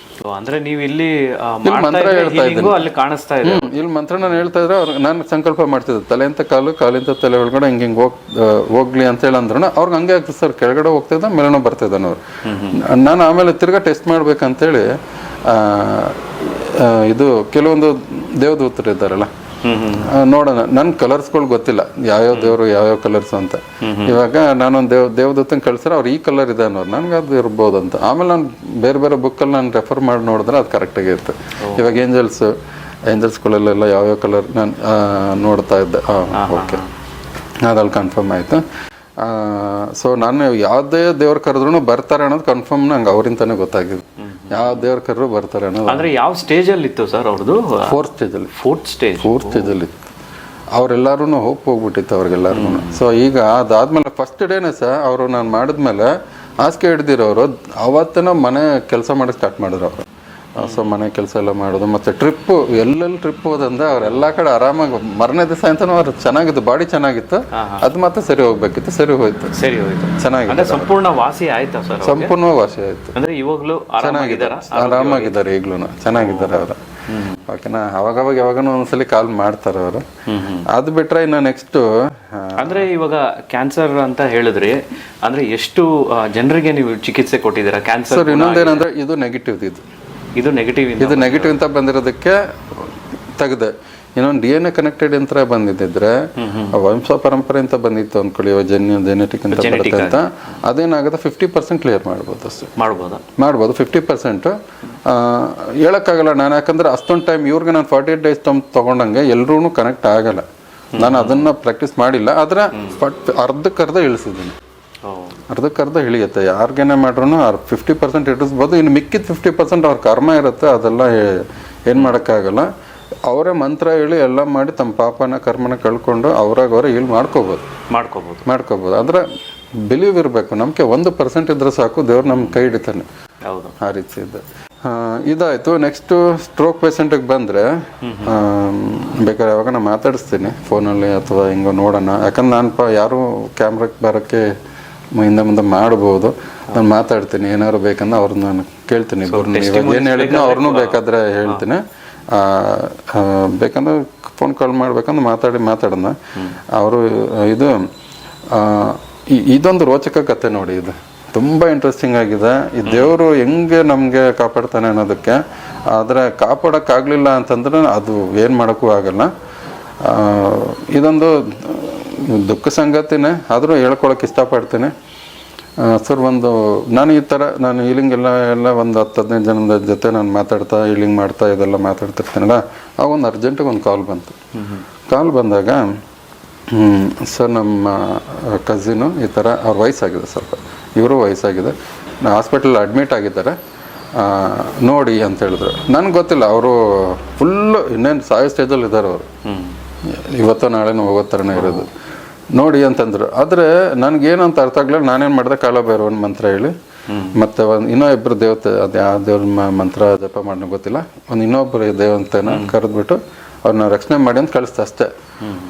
ಅಂದ್ರೆ ನೀವು ಇಲ್ಲಿ ಮಂತ್ರ ಹೇಳ್ತಾ ಇದ್ದೀನಿ, ಅಲ್ಲಿ ಕಾಣಿಸ್ತಾ ಇದೆ ಇಲ್ಲಿ ಮಂತ್ರ ನಾನು ಹೇಳ್ತಾ ಇದ್ರೆ ಅವ್ರಿಗೆ ನಾನು ಸಂಕಲ್ಪ ಮಾಡ್ತಿದ್ದೆ, ತಲೆ ಅಂತ ಕಾಲಿಂತ ತಲೆ ಒಳಗಡೆ ಹಿಂಗೆ ಹೋಗ್ಲಿ ಅಂತ ಹೇಳಿ ಅಂದ್ರೂ ಅವ್ರಿಗೆ ಹಂಗೆ ಆಗ್ತದೆ ಸರ್, ಕೆಳಗಡೆ ಹೋಗ್ತಿದ್ದ ಮೇಲೆನೋ ಬರ್ತಿದ್ದಾನೆ ಅವ್ರು. ನಾನು ಆಮೇಲೆ ತಿರ್ಗಾ ಟೆಸ್ಟ್ ಮಾಡ್ಬೇಕಂತೇಳಿ ಇದು ಕೆಲವೊಂದು ದೇವದೂತರು ಇದ್ದಾರಲ್ಲ, ನೋಡೋಣ, ನನ್ ಕಲರ್ಸ್ಗಳು ಗೊತ್ತಿಲ್ಲ ಯಾವ್ಯಾವ ದೇವರು ಯಾವ್ಯಾವ ಕಲರ್ಸ್ ಅಂತ. ಇವಾಗ ನಾನೊಂದು ದೇವದೂತನ ಕಳ್ಸಿದ್ರೆ ಅವ್ರು ಈ ಕಲರ್ ಇದೆ ಅನ್ನೋರು, ನನ್ಗೆ ಅದು ಇರ್ಬೋದು ಅಂತ. ಆಮೇಲೆ ನಾನು ಬೇರೆ ಬೇರೆ ಬುಕ್ಕಲ್ಲಿ ನಾನು ರೆಫರ್ ಮಾಡಿ ನೋಡಿದ್ರೆ ಅದು ಕರೆಕ್ಟಾಗಿ ಇರುತ್ತೆ. ಇವಾಗ ಏಂಜಲ್ಸ್ಗಳಲ್ಲೆಲ್ಲ ಯಾವ್ಯಾವ ಕಲರ್ ನಾನು ನೋಡ್ತಾ ಇದ್ದೆ, ಓಕೆ, ಅದಲ್ಲಿ ಕನ್ಫರ್ಮ್ ಆಯಿತು. ಸೊ ನಾನು ಯಾವುದೇ ದೇವ್ರ ಕರೆದ್ರೂ ಬರ್ತಾರೆ ಅನ್ನೋದು ಕನ್ಫರ್ಮ್ ನಂಗೆ ಅವರಿಂತಾನೆ ಗೊತ್ತಾಗಿದೆ. ಯಾವ ದೇವ್ರ ಕರೆದ್ರು ಬರ್ತಾರೆ ಅನ್ನೋದು. ಅಂದ್ರೆ ಯಾವ ಸ್ಟೇಜ್ ಅಲ್ಲಿ ಇತ್ತು ಸರ್ ಅವ್ರದ್ದು? ಫೋರ್ತ್ ಸ್ಟೇಜಲ್ಲಿ ಇತ್ತು. ಅವರೆಲ್ಲರೂ ಹೋಪ್ ಹೋಗ್ಬಿಟ್ಟಿತ್ತು ಅವ್ರಿಗೆಲ್ಲರಿಗೂ. ಸೊ ಈಗ ಅದಾದ್ಮೇಲೆ ಫಸ್ಟ್ ಡೇನೇ ಸರ್ ಅವರು ನಾನು ಮಾಡಿದ್ಮೇಲೆ ಹಾಸಿಗೆ ಹಿಡ್ದಿರೋರು ಅವತ್ತೇನೋ ಮನೆ ಕೆಲಸ ಮಾಡಿ ಸ್ಟಾರ್ಟ್ ಮಾಡಿದ್ರು ಅವರು. ಸೊ ಮನೆ ಕೆಲಸ ಎಲ್ಲ ಮಾಡೋದು, ಮತ್ತೆ ಟ್ರಿಪ್ಪು ಎಲ್ಲೆಲ್ಲಿ ಟ್ರಿಪ್ ಹೋದಂದ್ರೆ ಅವ್ರೆಲ್ಲ ಕಡೆ ಆರಾಮಾಗಿ ಮರನೇ ದಿವಸ ಅಂತ ಅವ್ರು ಚೆನ್ನಾಗಿತ್ತು, ಬಾಡಿ ಚೆನ್ನಾಗಿತ್ತು. ಅದು ಮತ್ತೆ ಸರಿ ಹೋಗ್ಬೇಕಿತ್ತು, ಸರಿ ಹೋಯ್ತು ಚೆನ್ನಾಗಿದೆ. ಸಂಪೂರ್ಣ ವಾಸಿ ಆಯ್ತಾ ಸರ್? ಸಂಪೂರ್ಣ ವಾಸಿ ಆಯ್ತು. ಅಂದ್ರೆ ಇವಾಗಲೂ ಆರಾಮಾಗಿದ್ದಾರೆ, ಈಗ್ಲೂ ಚೆನ್ನಾಗಿದ್ದಾರೆ ಅವರು. ಓಕೆನಾ, ಅವಾಗವಾಗ ಯಾವಾಗನೂ ಒಂದ್ಸಲಿ ಕಾಲ್ ಮಾಡ್ತಾರೆ ಅವರು. ಅದು ಬಿಟ್ರೆ ಇನ್ನು ನೆಕ್ಸ್ಟ್ ಅಂದ್ರೆ ಇವಾಗ ಕ್ಯಾನ್ಸರ್ ಅಂತ ಹೇಳಿದ್ರಿ, ಅಂದ್ರೆ ಎಷ್ಟು ಜನರಿಗೆ ನೀವು ಚಿಕಿತ್ಸೆ ಕೊಟ್ಟಿದ್ದೀರಾ ಕ್ಯಾನ್ಸರ್? ಇನ್ನೊಂದೇನಂದ್ರೆ ಇದು ನೆಗೆಟಿವ್ ಅಂತ ಬಂದಿರೋದಕ್ಕೆ ತೆಗೆದೆ. ಇನ್ನೊಂದು DNA ಕನೆಕ್ಟೆಡ್ ಅಂತ ಬಂದಿದ್ದಿದ್ರೆ ವಂಶ ಪರಂಪರೆ ಅಂತ ಬಂದಿತ್ತು ಅನ್ಕೊಳ್ಳಿ, ಜೆನೆಟಿಕ್ ಅಂತ ಬರುತ್ತೆ ಅಂತ, ಅದೇನಾಗುತ್ತೆ 50% ಕ್ಲಿಯರ್ ಮಾಡ್ಬೋದು ಅಷ್ಟೇ. ಮಾಡ್ಬೋದು 50%. ಹೇಳಕ್ಕಾಗಲ್ಲ ನಾನು, ಯಾಕಂದ್ರೆ ಅಷ್ಟೊಂದು ಟೈಮ್ ಇವ್ರಿಗೆ ನಾನು 48 days ತಗೊಂಡಂಗೆ ಎಲ್ರೂ ಕನೆಕ್ಟ್ ಆಗಲ್ಲ. ನಾನು ಅದನ್ನ ಪ್ರಾಕ್ಟೀಸ್ ಮಾಡಿಲ್ಲ, ಆದ್ರೆ ಅರ್ಧಕ್ಕರ್ಧ ಇಳಿಸಿದ್ದೀನಿ. ಅರ್ಧಕ್ಕರ್ಧ ಇಳಿಯುತ್ತೆ. ಯಾರಿಗೇನೆ ಮಾಡ್ರೂ 50% ಇಳಿಸ್ಬೋದು. ಇನ್ನು ಮಿಕ್ಕಿದ 50% ಅವ್ರ ಕರ್ಮ ಇರುತ್ತೆ, ಅದೆಲ್ಲ ಏನು ಮಾಡೋಕ್ಕಾಗಲ್ಲ. ಅವರೇ ಮಂತ್ರ ಹೇಳಿ ಎಲ್ಲ ಮಾಡಿ ತಮ್ಮ ಪಾಪನ ಕರ್ಮನ ಕಳ್ಕೊಂಡು ಅವ್ರಾಗ ಹೀಲ್ ಮಾಡ್ಕೋಬೋದು. ಆದರೆ ಬಿಲೀವ್ ಇರಬೇಕು, ನಮಗೆ 1% ಇದ್ರೆ ಸಾಕು, ದೇವ್ರು ನಮ್ಮ ಕೈ ಹಿಡಿತಾನೆ. ಆ ರೀತಿ ಇದೆ. ಇದಾಯ್ತು. ನೆಕ್ಸ್ಟು ಸ್ಟ್ರೋಕ್ ಪೇಷಂಟಿಗೆ ಬಂದರೆ ಬೇಕಾದ್ರೆ ಯಾವಾಗ ನಾನು ಮಾತಾಡಿಸ್ತೀನಿ ಫೋನಲ್ಲಿ ಅಥವಾ ಹಿಂಗೋ ನೋಡೋಣ. ಯಾಕಂದ್ರೆ ನಾನು ಯಾರು ಕ್ಯಾಮ್ರಾಕ್ಕೆ ಬರೋಕ್ಕೆ ಮುಂದೆ ಮಾಡ್ಬೋದು, ನಾನು ಮಾತಾಡ್ತೀನಿ. ಏನಾದ್ರು ಬೇಕಂದ್ರೆ ಅವ್ರನ್ನ ನಾನು ಕೇಳ್ತೀನಿ. ಇವಾಗ ಏನು ಹೇಳಿದ್ನೋ ಅವ್ರನ್ನೂ ಬೇಕಾದ್ರೆ ಹೇಳ್ತೀನಿ. ಬೇಕಂದ್ರೆ ಫೋನ್ ಕಾಲ್ ಮಾಡ್ಬೇಕಂದ್ರೆ ಮಾತಾಡೋಣ ಅವರು. ಇದೊಂದು ರೋಚಕ ಕತೆ ನೋಡಿ, ಇದು ತುಂಬ ಇಂಟ್ರೆಸ್ಟಿಂಗ್ ಆಗಿದೆ. ಈ ದೇವರು ಹೆಂಗೆ ನಮಗೆ ಕಾಪಾಡ್ತಾನೆ ಅನ್ನೋದಕ್ಕೆ. ಆದರೆ ಕಾಪಾಡೋಕ್ಕಾಗಲಿಲ್ಲ ಅಂತಂದ್ರೆ ಅದು ಏನು ಮಾಡೋಕ್ಕೂ ಆಗಲ್ಲ. ಇದೊಂದು ದುಃಖ ಸಂಗತಿನೇ, ಆದರೂ ಹೇಳ್ಕೊಳಕ್ಕೆ ಇಷ್ಟಪಡ್ತೀನಿ ಸರ್. ನಾನು ಈ ಥರ ಹೀಲಿಂಗ್ ಎಲ್ಲ ಒಂದು 10-15 ಜನದ ಜೊತೆ ನಾನು ಮಾತಾಡ್ತಾ ಹೀಲಿಂಗ್ ಮಾಡ್ತಾ ಇದೆಲ್ಲ ಮಾತಾಡ್ತಿರ್ತೀನಲ್ಲ, ಆಗ ಒಂದು ಅರ್ಜೆಂಟಿಗೆ ಒಂದು ಕಾಲ್ ಬಂತು. ಕಾಲ್ ಬಂದಾಗ ಸರ್ ನಮ್ಮ ಕಸಿನು ಈ ಥರ, ಅವ್ರ ವಯಸ್ಸಾಗಿದೆ ಸ್ವಲ್ಪ, ಇವರು ವಯಸ್ಸಾಗಿದೆ, ಹಾಸ್ಪಿಟಲ್ ಅಡ್ಮಿಟ್ ಆಗಿದ್ದಾರೆ, ನೋಡಿ ಅಂತ ಹೇಳಿದ್ರು. ನನಗೆ ಗೊತ್ತಿಲ್ಲ, ಅವರು ಫುಲ್ಲು ಇನ್ನೇನು ಸಾಯೋ ಸ್ಟೇಜಲ್ಲಿ ಇದ್ದಾರೆ ಅವರು. ಇವತ್ತೋ ನಾಳೆನೂ ಹೋಗೋ ಥರನೇ ಇರೋದು. ನೋಡಿ ಅಂತಂದ್ರು. ಆದರೆ ನನಗೇನು ಅಂತ ಅರ್ಥ ಆಗಲಿಲ್ಲ. ನಾನೇನು ಮಾಡಿದೆ, ಕಾಲಭೈರವನ ಮಂತ್ರ ಹೇಳಿ ಮತ್ತೆ ಇನ್ನೂ ಇಬ್ಬರು ದೇವತೆ, ಅದು ಯಾವ ದೇವ್ರ ಮಂತ್ರ ಜಪ ಮಾಡೋಣ ಗೊತ್ತಿಲ್ಲ, ಇನ್ನೊಬ್ಬರು ದೇವತೆನ ಕರೆದ್ಬಿಟ್ಟು ಅವ್ರನ್ನ ರಕ್ಷಣೆ ಮಾಡಿ ಅಂತ ಕಳಿಸ್ದೆ ಅಷ್ಟೇ.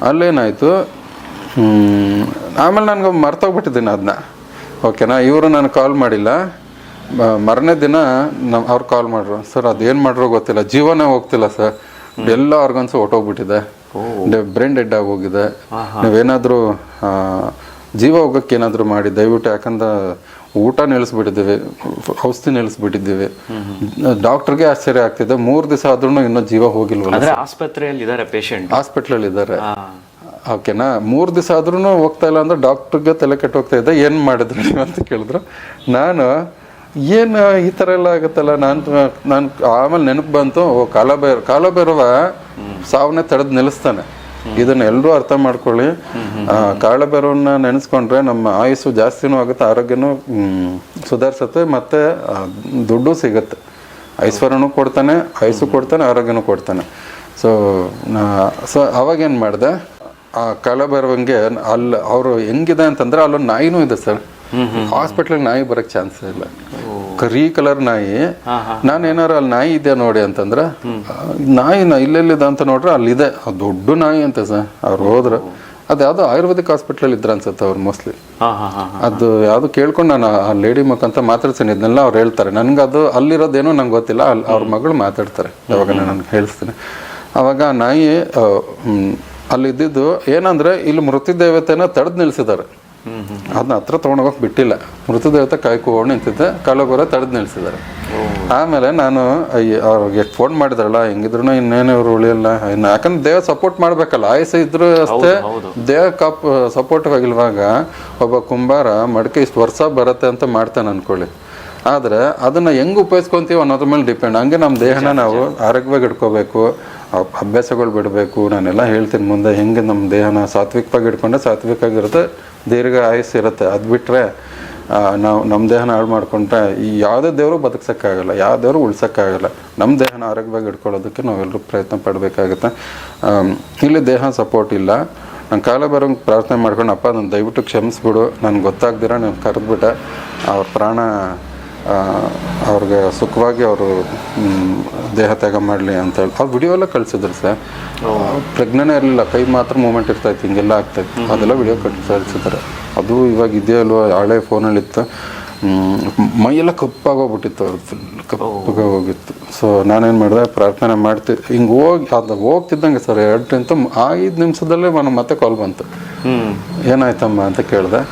ಅಲ್ಲೇನಾಯಿತು, ಆಮೇಲೆ ನನಗೆ ಮರ್ತೋಗ್ಬಿಟ್ಟಿದ್ದೀನಿ ಅದನ್ನ. ಓಕೆನಾ, ಇವರು ನಾನು ಕಾಲ್ ಮಾಡಿಲ್ಲ. ಮರನೇ ದಿನ ಅವ್ರು ಕಾಲ್ ಮಾಡ್ರು. ಸರ್ ಅದೇನು ಮಾಡ್ರೋ ಗೊತ್ತಿಲ್ಲ, ಜೀವನೇ ಹೋಗ್ತಿಲ್ಲ ಸರ್, ಎಲ್ಲ ಆರ್ಗನ್ಸು ಹೊಟ್ಟೋಗ್ಬಿಟ್ಟಿದೆ, ಬ್ರೈನ್ ಡೆಡ್ ಆಗೋಗಿದೆ. ನೀವೇನಾದರೂ ಜೀವ ಹೋಗೋಕ್ಕೆ ಏನಾದರೂ ಮಾಡಿ ದಯವಿಟ್ಟು, ಯಾಕಂದ್ರೆ ಊಟ ನಿಲ್ಲಿಸ್ಬಿಟ್ಟಿದ್ದೀವಿ, ಔಷಧಿ ನಿಲ್ಲಿಸ್ಬಿಟ್ಟಿದ್ದೀವಿ. ಡಾಕ್ಟರ್ಗೆ ಆಶ್ಚರ್ಯ ಆಗ್ತಿದೆ, 3 ದಿವಸ ಆದ್ರೂ ಇನ್ನೂ ಜೀವ ಹೋಗಿಲ್ವಲ್ಲ. ಆಸ್ಪತ್ರೆಯಲ್ಲಿ ಇದ್ದಾರೆ ಪೇಷಂಟ್, ಹಾಸ್ಪಿಟ್ಲಲ್ಲಿ ಇದ್ದಾರೆ. ಓಕೆನಾ, 3 ದಿವಸ ಆದ್ರೂ ಹೋಗ್ತಾ ಇಲ್ಲ ಅಂದ್ರೆ ಡಾಕ್ಟರ್ಗೆ ತಲೆ ಕೆಟ್ಟು ಹೋಗ್ತಾ ಇದೆ. ಏನು ಮಾಡಿದ್ರು ನೀವು ಅಂತ ಕೇಳಿದ್ರು. ನಾನು ಏನು ಈ ಥರ ಎಲ್ಲ ಆಗುತ್ತಲ್ಲ, ನಾನು ಆಮೇಲೆ ನೆನಪು ಬಂತು, ಕಾಲಭೈರವ ಸಾವನ್ನೇ ತಡೆದು ನಿಲ್ಲಿಸ್ತಾನೆ. ಇದನ್ನ ಎಲ್ಲರೂ ಅರ್ಥ ಮಾಡ್ಕೊಳ್ಳಿ. ಕಾಲಭೈರವನ್ನ ನೆನೆಸ್ಕೊಂಡ್ರೆ ನಮ್ಮ ಆಯುಸ್ಸು ಜಾಸ್ತಿನೂ ಆಗುತ್ತೆ, ಆರೋಗ್ಯನೂ ಸುಧಾರಿಸುತ್ತೆ, ಮತ್ತೆ ದುಡ್ಡು ಸಿಗುತ್ತೆ. ಐಶ್ವರ್ಯನೂ ಕೊಡ್ತಾನೆ, ಆಯುಸ್ಸು ಕೊಡ್ತಾನೆ, ಆರೋಗ್ಯನೂ ಕೊಡ್ತಾನೆ. ಸೊ ಅವಾಗೇನು ಮಾಡಿದೆ, ಆ ಕಾಲಭೈರವಂಗೆ ಅಲ್ಲಿ ಅವರು ಹೆಂಗಿದೆ ಅಂತಂದ್ರೆ ಅಲ್ಲೊಂದು ನಾಯಿನೂ ಇದೆ ಸರ್. ಹಾಸ್ಪಿಟ್ಲಿಗೆ ನಾಯಿ ಬರೋಕ್ಕೆ ಚಾನ್ಸ್ ಇಲ್ಲ. ಕರಿ ಕಲರ್ ನಾಯಿ. ನಾನು ಏನಾರು ಅಲ್ಲಿ ನಾಯಿ ಇದೆ ನೋಡಿ ಅಂತಂದ್ರೆ, ನಾಯಿನ ಇಲ್ಲೆಲ್ಲಿದೆ ಅಂತ ನೋಡ್ರೆ ಅಲ್ಲಿದೆ, ದೊಡ್ಡ ನಾಯಿ ಅಂತ ಸರ್. ಅವ್ರು ಹೋದ್ರು, ಅದು ಯಾವುದೋ ಆಯುರ್ವೇದಿಕ್ ಹಾಸ್ಪಿಟ್ಲಲ್ಲಿ ಇದ್ರ ಅನ್ಸುತ್ತೆ ಅವ್ರು ಮೋಸ್ಟ್ಲಿ. ಅದು ಯಾವುದು ಕೇಳ್ಕೊಂಡು ನಾನು ಆ ಲೇಡಿ ಮುಖಾಂತರ ಮಾತಾಡ್ತೀನಿ, ಇದನ್ನೆಲ್ಲ ಅವ್ರು ಹೇಳ್ತಾರೆ. ನನ್ಗೆ ಅದು ಅಲ್ಲಿರೋದೇನೋ ನಂಗೆ ಗೊತ್ತಿಲ್ಲ, ಅವ್ರ ಮಗಳು ಮಾತಾಡ್ತಾರೆ ಯಾವಾಗ ನಾನು ಹೇಳಿಸ್ತೀನಿ. ಅವಾಗ ನಾಯಿ ಅಲ್ಲಿ ಇದ್ದಿದ್ದು ಏನಂದ್ರೆ, ಇಲ್ಲಿ ಮೃತ್ಯುದೇವತೆನ ತಡೆದು ನಿಲ್ಸಿದ್ದಾರೆ. ಅದನ್ನ ಹತ್ರ ತೊಗೊಂಡೋಗಕ್ಕೆ ಬಿಟ್ಟಿಲ್ಲ. ಮೃತದೇವತೆ ಕಾಯ್ಕೊಂಡು ನಿಂತಿದ್ದೆ, ಕಾಲಗೋರ ತಡೆದು ನಿಲ್ಸಿದ್ದಾರೆ. ಆಮೇಲೆ ನಾನು ಅವ್ರಿಗೆ ಫೋನ್ ಮಾಡಿದ್ರಲ್ಲ, ಹೆಂಗಿದ್ರು ಇನ್ನೇನು ಇವ್ರು ಉಳಿಯಲ್ಲ, ಇನ್ನು ಯಾಕಂದ್ರೆ ದೇಹ ಸಪೋರ್ಟ್ ಮಾಡ್ಬೇಕಲ್ಲ. ಆಯಸ್ಸು ಇದ್ರು ಅಷ್ಟೇ, ದೇಹ ಸಪೋರ್ಟಿವ್ ಆಗಿಲ್ವಾಗ ಒಬ್ಬ ಕುಂಬಾರ ಮಡಿಕೆ ಇಷ್ಟು ವರ್ಷ ಬರುತ್ತೆ ಅಂತ ಮಾಡ್ತಾನೆ ಅನ್ಕೊಳ್ಳಿ. ಆದರೆ ಅದನ್ನ ಹೆಂಗೆ ಉಪಯೋಗಿಸ್ಕೊಂತೀವಿ ಅನ್ನೋದ್ರ ಮೇಲೆ ಡಿಪೆಂಡ್. ಹಂಗೆ ನಮ್ಮ ದೇಹನ ನಾವು ಆರೋಗ್ಯವಾಗಿ ಇಟ್ಕೋಬೇಕು, ಅಭ್ಯಾಸಗಳು ಬಿಡಬೇಕು. ನಾನೆಲ್ಲ ಹೇಳ್ತೀನಿ ಮುಂದೆ, ಹೆಂಗೆ ನಮ್ಮ ದೇಹನ ಸಾತ್ವಿಕವಾಗಿ ಇಟ್ಕೊಂಡ್ರೆ ಸಾತ್ವಿಕಾಗಿರುತ್ತೆ, ದೀರ್ಘ ಆಯುಸ್ಸು ಇರುತ್ತೆ. ಅದು ಬಿಟ್ಟರೆ ನಾವು ನಮ್ಮ ದೇಹನ ಹಾಳು ಮಾಡ್ಕೊಂಡ್ರೆ ಈ ಯಾವುದೇ ದೇವರು ಬದುಕ್ಸೋಕ್ಕಾಗಲ್ಲ, ಯಾವ ದೇವರು ಉಳ್ಸೋಕ್ಕಾಗಲ್ಲ. ನಮ್ಮ ದೇಹನ ಆರೋಗ್ಯವಾಗಿ ಇಟ್ಕೊಳ್ಳೋದಕ್ಕೆ ನಾವೆಲ್ಲರೂ ಪ್ರಯತ್ನ ಪಡಬೇಕಾಗುತ್ತೆ. ಇಲ್ಲಿ ದೇಹ ಸಪೋರ್ಟ್ ಇಲ್ಲ. ನಾನು ಕಾಲ ಬರೋಂಗೆ ಪ್ರಾರ್ಥನೆ ಮಾಡ್ಕೊಂಡು, ಅಪ್ಪ ನಾನು ದಯವಿಟ್ಟು ಕ್ಷಮಿಸ್ಬಿಡು, ನನಗೆ ಗೊತ್ತಾಗ್ದಿರ ನಾನು ಕರೆದ್ಬಿಟ್ಟೆ, ಅವ್ರ ಪ್ರಾಣ ಅವ್ರಿಗೆ ಸುಖವಾಗಿ ಅವರು ದೇಹ ತ್ಯಾಗ ಮಾಡಲಿ ಅಂತ ಹೇಳಿ ಅವ್ರು ವಿಡಿಯೋ ಎಲ್ಲ ಕಳಿಸಿದ್ರು ಸರ್. ಪ್ರಜ್ಞೆನೇ ಇರಲಿಲ್ಲ, ಕೈ ಮಾತ್ರ ಮೂಮೆಂಟ್ ಇರ್ತಾಯಿತ್ತು, ಹಿಂಗೆಲ್ಲ ಆಗ್ತಾಯಿತ್ತು. ಅದೆಲ್ಲ ವಿಡಿಯೋ ಕಳಿಸಿದ್ದಾರೆ. ಅದು ಇವಾಗ ಇದೆಯಲ್ವ, ಹಳೆ ಫೋನಲ್ಲಿತ್ತು. ಮೈಯೆಲ್ಲ ಕಪ್ಪಾಗೋಗ್ಬಿಟ್ಟಿತ್ತು, ಅವ್ರು ಫುಲ್ ಕಪ್ಪಗೆ ಹೋಗಿತ್ತು. ಸೊ ನಾನೇನು ಮಾಡಿದೆ, ಪ್ರಾರ್ಥನೆ ಹಿಂಗೆ ಹೋಗ್ತಿದ್ದಂಗೆ ಸರ್ 2-5 ನಿಮಿಷದಲ್ಲೇ ನಾನು ಮತ್ತೆ ಕಾಲ್ ಬಂತು. ಏನಾಯ್ತಮ್ಮ ಅಂತ ಕೇಳಿದೆ.